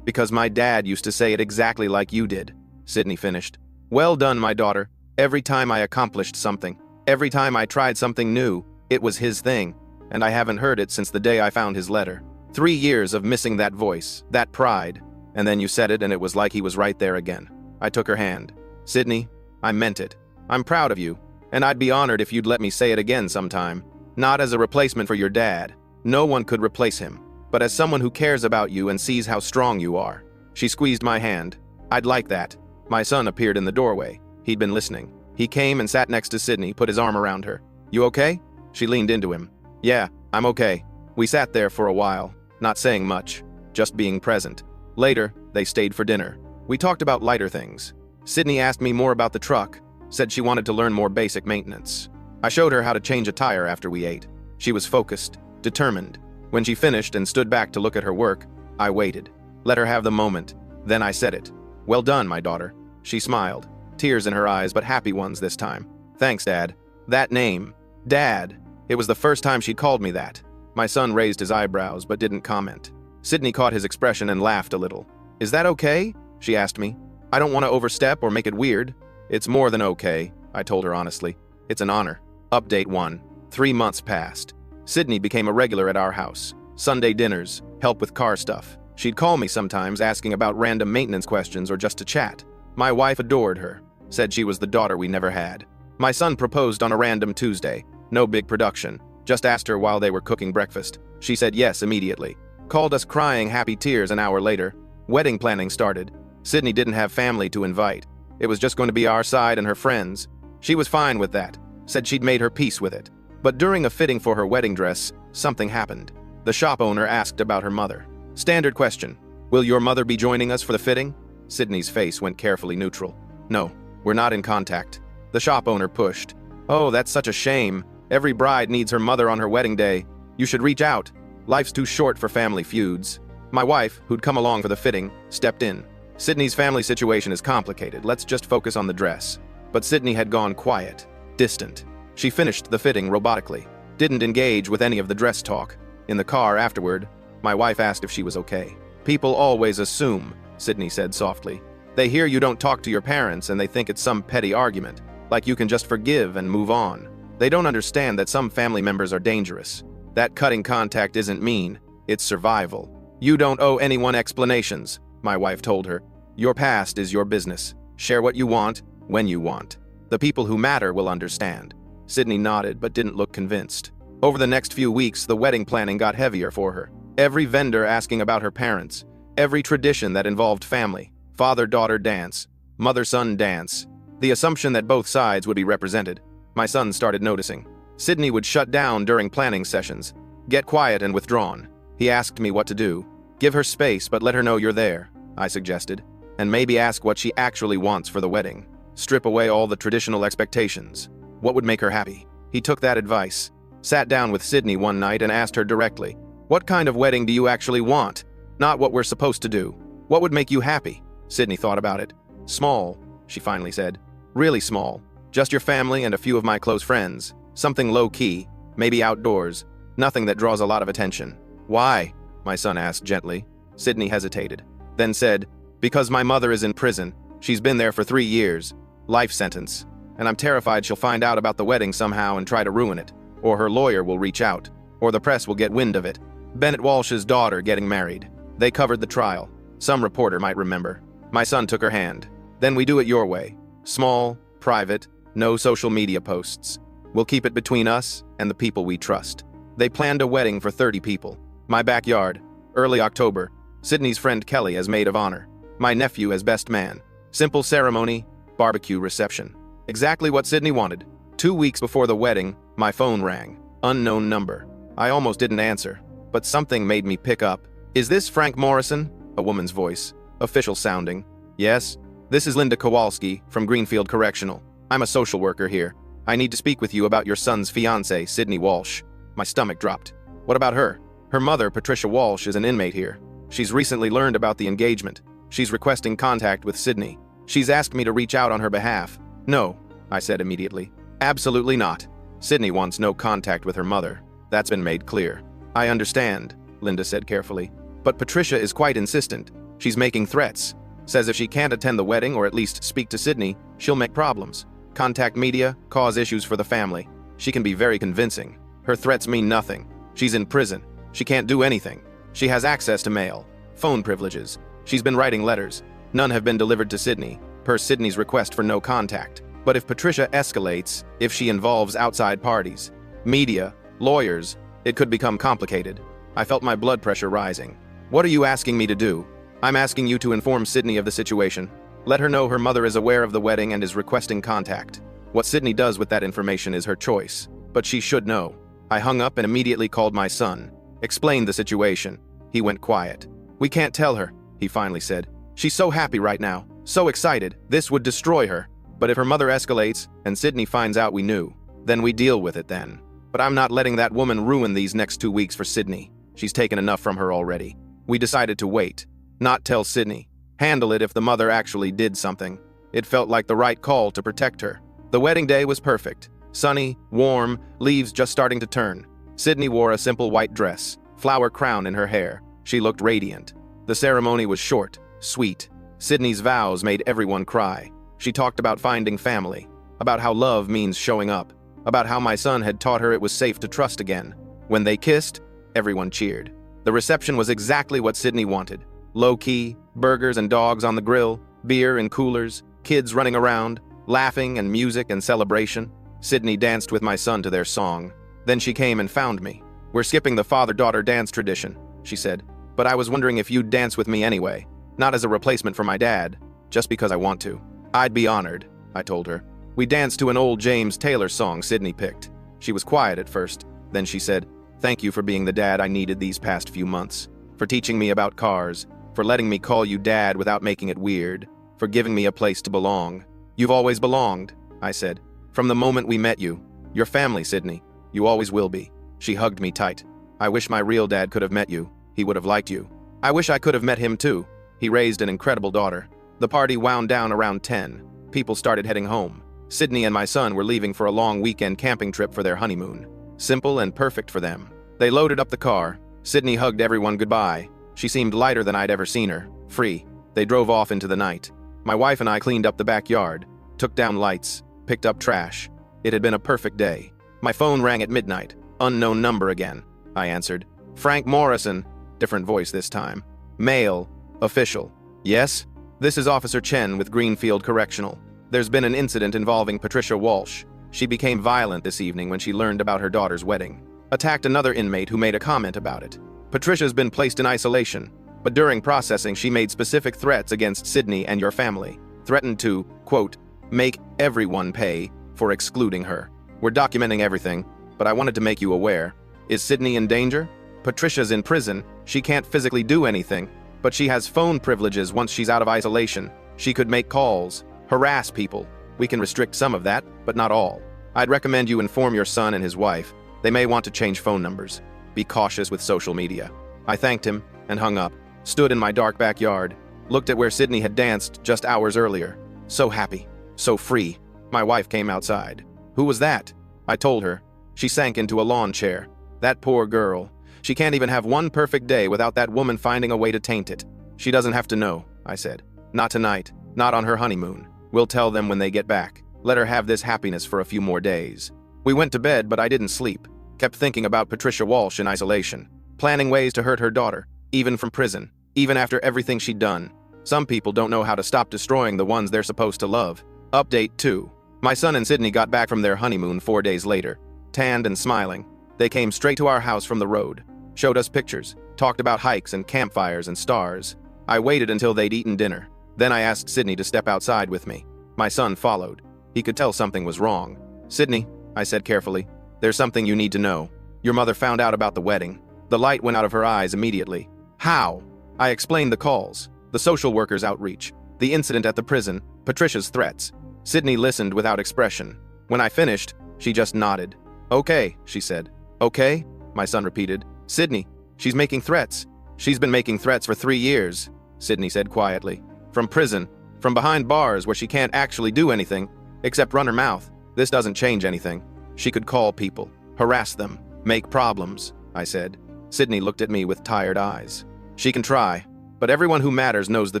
my dad used to say it exactly like you did, Sydney finished. Well done, my daughter. Every time I accomplished something, every time I tried something new, it was his thing, and I haven't heard it since the day I found his letter. 3 years of missing that voice, that pride, and then you said it and it was like he was right there again. I took her hand. Sydney, I meant it. I'm proud of you, and I'd be honored if you'd let me say it again sometime. Not as a replacement for your dad. No one could replace him, but as someone who cares about you and sees how strong you are. She squeezed my hand. I'd like that. My son appeared in the doorway. He'd been listening. He came and sat next to Sydney, put his arm around her. You okay? She leaned into him. Yeah, I'm okay. We sat there for a while, not saying much, just being present. Later, they stayed for dinner. We talked about lighter things. Sydney asked me more about the truck, said she wanted to learn more basic maintenance. I showed her how to change a tire after we ate. She was focused, determined. When she finished and stood back to look at her work, I waited. Let her have the moment. Then I said it. Well done, my daughter. She smiled, tears in her eyes, but happy ones this time. Thanks, Dad. That name. Dad. It was the first time she'd called me that. My son raised his eyebrows but didn't comment. Sydney caught his expression and laughed a little. Is that okay? She asked me. I don't want to overstep or make it weird. It's more than okay, I told her honestly. It's an honor. Update 1. 3 months passed. Sydney became a regular at our house. Sunday dinners, help with car stuff. She'd call me sometimes asking about random maintenance questions or just to chat. My wife adored her, said she was the daughter we never had. My son proposed on a random Tuesday. No big production. Just asked her while they were cooking breakfast. She said yes immediately. Called us crying happy tears an hour later. Wedding planning started. Sydney didn't have family to invite. It was just going to be our side and her friends. She was fine with that. Said she'd made her peace with it. But during a fitting for her wedding dress, something happened. The shop owner asked about her mother. Standard question. Will your mother be joining us for the fitting? Sydney's face went carefully neutral. No, we're not in contact. The shop owner pushed. Oh, that's such a shame. Every bride needs her mother on her wedding day. You should reach out. Life's too short for family feuds. My wife, who'd come along for the fitting, stepped in. Sydney's family situation is complicated. Let's just focus on the dress. But Sydney had gone quiet, distant. She finished the fitting robotically. Didn't engage with any of the dress talk. In the car afterward, my wife asked if she was okay. People always assume, Sydney said softly. They hear you don't talk to your parents and they think it's some petty argument, like you can just forgive and move on. They don't understand that some family members are dangerous. That cutting contact isn't mean, it's survival. You don't owe anyone explanations, my wife told her. Your past is your business. Share what you want, when you want. The people who matter will understand. Sydney nodded but didn't look convinced. Over the next few weeks, the wedding planning got heavier for her. Every vendor asking about her parents. Every tradition that involved family. Father-daughter dance. Mother-son dance. The assumption that both sides would be represented. My son started noticing. Sydney would shut down during planning sessions. Get quiet and withdrawn. He asked me what to do. Give her space but let her know you're there, I suggested. And maybe ask what she actually wants for the wedding. Strip away all the traditional expectations. What would make her happy? He took that advice. Sat down with Sydney one night and asked her directly, "What kind of wedding do you actually want? Not what we're supposed to do. What would make you happy?" Sydney thought about it. "Small," she finally said. "Really small. Just your family and a few of my close friends. Something low-key, maybe outdoors. Nothing that draws a lot of attention." "Why?" my son asked gently. Sydney hesitated, then said, "Because my mother is in prison. She's been there for 3 years. Life sentence. And I'm terrified she'll find out about the wedding somehow and try to ruin it. Or her lawyer will reach out. Or the press will get wind of it. Bennett Walsh's daughter getting married. They covered the trial. Some reporter might remember. My son took her hand. Then we do it your way. Small, private, no social media posts. We'll keep it between us and the people we trust." They planned a wedding for 30 people. My backyard. Early October. Sydney's friend Kelly as maid of honor. My nephew as best man. Simple ceremony, barbecue reception. Exactly what Sydney wanted. 2 weeks before the wedding, my phone rang. Unknown number. I almost didn't answer, but something made me pick up. "Is this Frank Morrison?" A woman's voice. Official sounding. "Yes. This is Linda Kowalski from Greenfield Correctional. I'm a social worker here. I need to speak with you about your son's fiancée, Sydney Walsh." My stomach dropped. "What about her?" "Her mother, Patricia Walsh, is an inmate here. She's recently learned about the engagement. She's requesting contact with Sydney. She's asked me to reach out on her behalf." "No," I said immediately. "Absolutely not. Sydney wants no contact with her mother. That's been made clear." "I understand," Linda said carefully. "But Patricia is quite insistent. She's making threats. Says if she can't attend the wedding or at least speak to Sydney, she'll make problems. Contact media, cause issues for the family. She can be very convincing. Her threats mean nothing. She's in prison. She can't do anything. She has access to mail, phone privileges. She's been writing letters. None have been delivered to Sydney, per Sydney's request for no contact. But if Patricia escalates, if she involves outside parties, media, lawyers, it could become complicated." I felt my blood pressure rising. "What are you asking me to do?" "I'm asking you to inform Sydney of the situation. Let her know her mother is aware of the wedding and is requesting contact. What Sydney does with that information is her choice, but she should know." I hung up and immediately called my son. Explained the situation. He went quiet. "We can't tell her," he finally said. "She's so happy right now, so excited. This would destroy her. But if her mother escalates and Sydney finds out we knew, then we deal with it then. But I'm not letting that woman ruin these next 2 weeks for Sydney. She's taken enough from her already." We decided to wait. Not tell Sydney. Handle it if the mother actually did something. It felt like the right call to protect her. The wedding day was perfect. Sunny, warm, leaves just starting to turn. Sydney wore a simple white dress, flower crown in her hair. She looked radiant. The ceremony was short, sweet. Sydney's vows made everyone cry. She talked about finding family, about how love means showing up, about how my son had taught her it was safe to trust again. When they kissed, everyone cheered. The reception was exactly what Sydney wanted. Low-key, burgers and dogs on the grill, beer in coolers, kids running around, laughing and music and celebration. Sydney danced with my son to their song. Then she came and found me. "We're skipping the father-daughter dance tradition," she said. "But I was wondering if you'd dance with me anyway. Not as a replacement for my dad, just because I want to." "I'd be honored," I told her. We danced to an old James Taylor song Sydney picked. She was quiet at first. Then she said, "Thank you for being the dad I needed these past few months. For teaching me about cars. For letting me call you dad without making it weird. For giving me a place to belong." "You've always belonged," I said. "From the moment we met you. Your family, Sydney. You always will be." She hugged me tight. "I wish my real dad could have met you. He would have liked you. I wish I could have met him too. He raised an incredible daughter." The party wound down around 10. People started heading home. Sydney and my son were leaving for a long weekend camping trip for their honeymoon. Simple and perfect for them. They loaded up the car. Sydney hugged everyone goodbye. She seemed lighter than I'd ever seen her. Free. They drove off into the night. My wife and I cleaned up the backyard, took down lights, picked up trash. It had been a perfect day. My phone rang at midnight. Unknown number again. I answered. Frank Morrison. Different voice this time. Male. Official. Yes? This is Officer Chen with Greenfield Correctional. There's been an incident involving Patricia Walsh. She became violent this evening when she learned about her daughter's wedding. Attacked another inmate who made a comment about it. Patricia's been placed in isolation, but during processing she made specific threats against Sydney and your family. Threatened to, quote, make everyone pay for excluding her. We're documenting everything, but I wanted to make you aware. Is Sydney in danger? Patricia's in prison. She can't physically do anything, but she has phone privileges once she's out of isolation. She could make calls, harass people. We can restrict some of that, but not all. I'd recommend you inform your son and his wife. They may want to change phone numbers. Be cautious with social media. I thanked him and hung up, stood in my dark backyard, looked at where Sydney had danced just hours earlier. So happy, so free. My wife came outside. Who was that? I told her. She sank into a lawn chair. That poor girl. She can't even have one perfect day without that woman finding a way to taint it. She doesn't have to know, I said. Not tonight, not on her honeymoon. We'll tell them when they get back. Let her have this happiness for a few more days. We went to bed, but I didn't sleep. Kept thinking about Patricia Walsh in isolation. Planning ways to hurt her daughter, even from prison, even after everything she'd done. Some people don't know how to stop destroying the ones they're supposed to love. Update 2. My son and Sydney got back from their honeymoon 4 days later. Tanned and smiling. They came straight to our house from the road. Showed us pictures. Talked about hikes and campfires and stars. I waited until they'd eaten dinner. Then I asked Sydney to step outside with me. My son followed. He could tell something was wrong. Sydney, I said carefully, there's something you need to know. Your mother found out about the wedding. The light went out of her eyes immediately. How? I explained the calls, the social worker's outreach, the incident at the prison, Patricia's threats. Sydney listened without expression. When I finished, she just nodded. Okay, she said. Okay? My son repeated. Sydney, she's making threats. She's been making threats for 3 years, Sydney said quietly. From prison, from behind bars where she can't actually do anything, except run her mouth. This doesn't change anything. She could call people, harass them, make problems, I said. Sydney looked at me with tired eyes. She can try, but everyone who matters knows the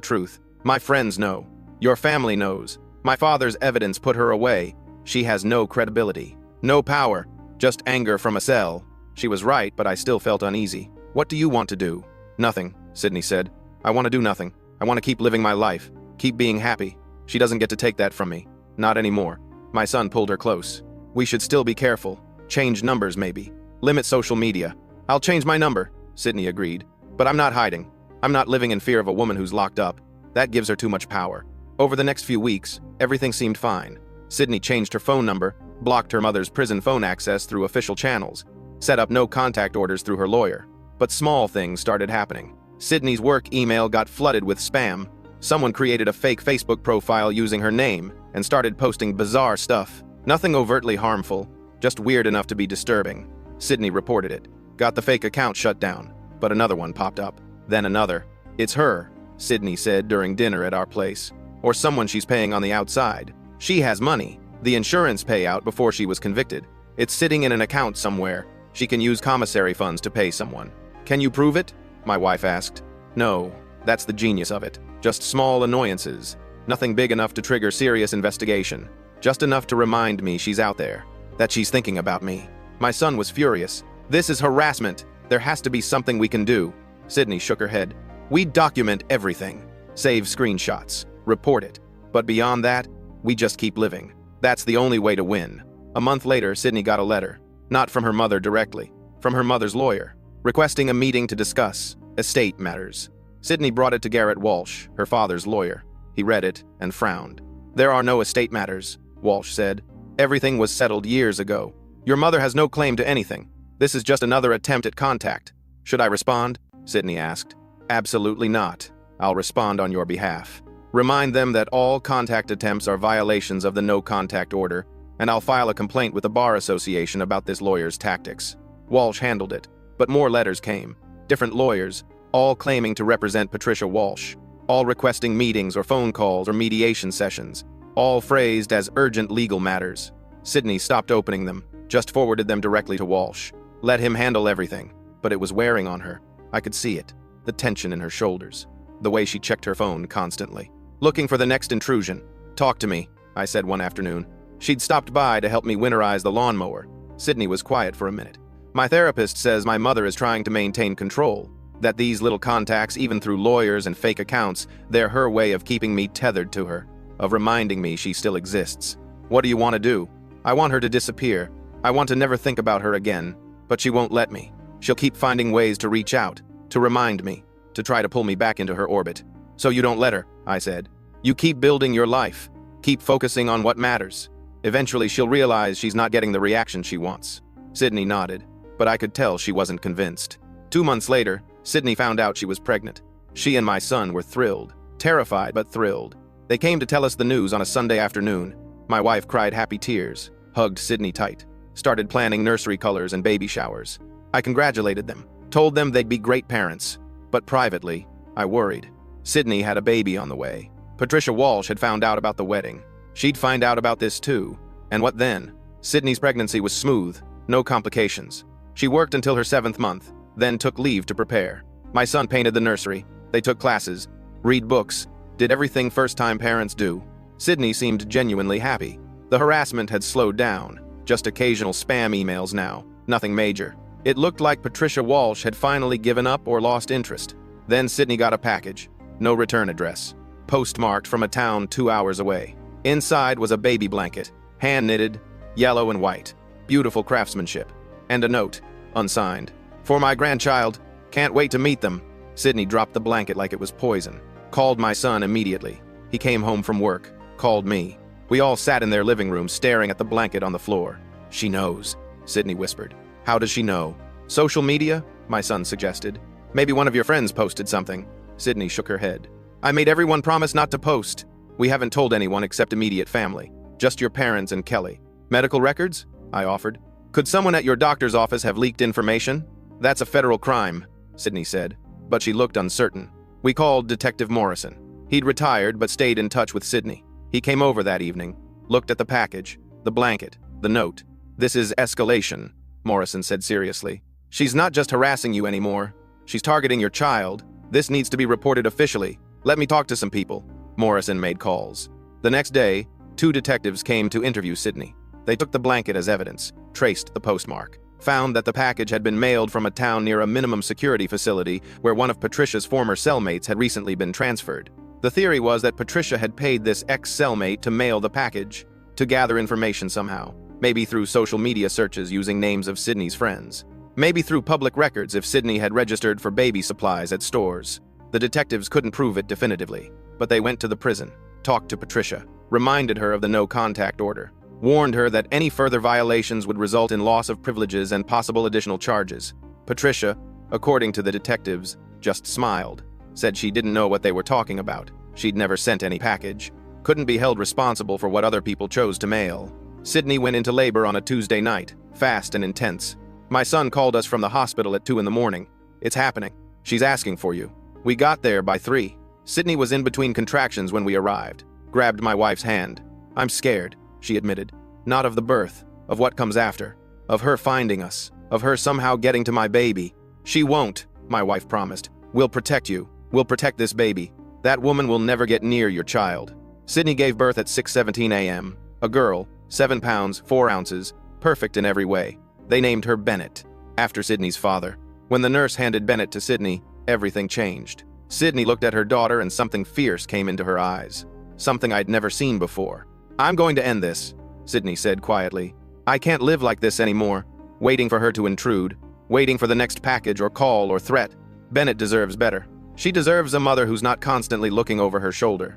truth. My friends know. Your family knows. My father's evidence put her away. She has no credibility, no power, just anger from a cell. She was right, but I still felt uneasy. What do you want to do? Nothing, Sydney said. I want to do nothing. I want to keep living my life, keep being happy. She doesn't get to take that from me. Not anymore. My son pulled her close. We should still be careful. Change numbers, maybe. Limit social media. I'll change my number, Sydney agreed. But I'm not hiding. I'm not living in fear of a woman who's locked up. That gives her too much power. Over the next few weeks, everything seemed fine. Sydney changed her phone number, blocked her mother's prison phone access through official channels, set up no contact orders through her lawyer. But small things started happening. Sydney's work email got flooded with spam. Someone created a fake Facebook profile using her name and started posting bizarre stuff. Nothing overtly harmful, just weird enough to be disturbing. Sydney reported it. Got the fake account shut down, but another one popped up. Then another. It's her, Sydney said during dinner at our place. Or someone she's paying on the outside. She has money, the insurance payout before she was convicted. It's sitting in an account somewhere. She can use commissary funds to pay someone. Can you prove it? My wife asked. No, that's the genius of it. Just small annoyances. Nothing big enough to trigger serious investigation. Just enough to remind me she's out there, that she's thinking about me. My son was furious. This is harassment. There has to be something we can do. Sydney shook her head. We document everything. Save screenshots. Report it. But beyond that, we just keep living. That's the only way to win. A month later, Sydney got a letter. Not from her mother directly. From her mother's lawyer. Requesting a meeting to discuss estate matters. Sydney brought it to Garrett Walsh, her father's lawyer. He read it and frowned. There are no estate matters, Walsh said. Everything was settled years ago. Your mother has no claim to anything. This is just another attempt at contact. Should I respond? Sydney asked. Absolutely not. I'll respond on your behalf. Remind them that all contact attempts are violations of the no contact order, and I'll file a complaint with the Bar Association about this lawyer's tactics. Walsh handled it, but more letters came. Different lawyers, all claiming to represent Patricia Walsh, all requesting meetings or phone calls or mediation sessions, all phrased as urgent legal matters. Sydney stopped opening them, just forwarded them directly to Walsh. Let him handle everything, but it was wearing on her. I could see it, the tension in her shoulders, the way she checked her phone constantly. looking for the next intrusion. Talk to me, I said one afternoon. She'd stopped by to help me winterize the lawnmower. Sydney was quiet for a minute. My therapist says my mother is trying to maintain control, that these little contacts, even through lawyers and fake accounts, they're her way of keeping me tethered to her, of reminding me she still exists. What do you want to do? I want her to disappear. I want to never think about her again, but she won't let me. She'll keep finding ways to reach out, to remind me, to try to pull me back into her orbit. So you don't let her, I said. You keep building your life. Keep focusing on what matters. Eventually she'll realize she's not getting the reaction she wants. Sydney nodded, but I could tell she wasn't convinced. 2 months later, Sydney found out she was pregnant. She and my son were thrilled, terrified but thrilled. They came to tell us the news on a Sunday afternoon. My wife cried happy tears, hugged Sydney tight, started planning nursery colors and baby showers. I congratulated them, told them they'd be great parents. But privately, I worried. Sydney had a baby on the way. Patricia Walsh had found out about the wedding. She'd find out about this too. And what then? Sydney's pregnancy was smooth, no complications. She worked until her 7th month, then took leave to prepare. My son painted the nursery. They took classes, read books, did everything first-time parents do. Sydney seemed genuinely happy. The harassment had slowed down, just occasional spam emails now, nothing major. It looked like Patricia Walsh had finally given up or lost interest. Then Sydney got a package, no return address, postmarked from a town 2 hours away. Inside was a baby blanket, hand-knitted, yellow and white, beautiful craftsmanship, and a note, unsigned. For my grandchild, can't wait to meet them. Sydney dropped the blanket like it was poison, called my son immediately. He came home from work, called me. We all sat in their living room staring at the blanket on the floor. She knows, Sydney whispered. How does she know? Social media? My son suggested. Maybe one of your friends posted something. Sydney shook her head. I made everyone promise not to post. We haven't told anyone except immediate family. Just your parents and Kelly. Medical records? I offered. Could someone at your doctor's office have leaked information? That's a federal crime, Sydney said, but she looked uncertain. We called Detective Morrison. He'd retired but stayed in touch with Sydney. He came over that evening, looked at the package, the blanket, the note. This is escalation, Morrison said seriously. She's not just harassing you anymore. She's targeting your child. This needs to be reported officially. Let me talk to some people. Morrison made calls. The next day, 2 detectives came to interview Sydney. They took the blanket as evidence, traced the postmark, found that the package had been mailed from a town near a minimum security facility where one of Patricia's former cellmates had recently been transferred. The theory was that Patricia had paid this ex-cellmate to mail the package, to gather information somehow, maybe through social media searches using names of Sydney's friends, maybe through public records if Sydney had registered for baby supplies at stores. The detectives couldn't prove it definitively, but they went to the prison, talked to Patricia, reminded her of the no-contact order, warned her that any further violations would result in loss of privileges and possible additional charges. Patricia, according to the detectives, just smiled, said she didn't know what they were talking about. She'd never sent any package, couldn't be held responsible for what other people chose to mail. Sydney went into labor on a Tuesday night, fast and intense. My son called us from the hospital at 2 in the morning. It's happening. She's asking for you. We got there by 3. Sydney was in between contractions when we arrived, grabbed my wife's hand. I'm scared, she admitted. Not of the birth, of what comes after, of her finding us, of her somehow getting to my baby. She won't, my wife promised. We'll protect you. We'll protect this baby. That woman will never get near your child. Sydney gave birth at 6:17 a.m. A girl, 7 pounds, 4 ounces, perfect in every way. They named her Bennett, after Sydney's father. When the nurse handed Bennett to Sydney, everything changed. Sydney looked at her daughter and something fierce came into her eyes. Something I'd never seen before. I'm going to end this, Sydney said quietly. I can't live like this anymore, waiting for her to intrude, waiting for the next package or call or threat. Bennett deserves better. She deserves a mother who's not constantly looking over her shoulder.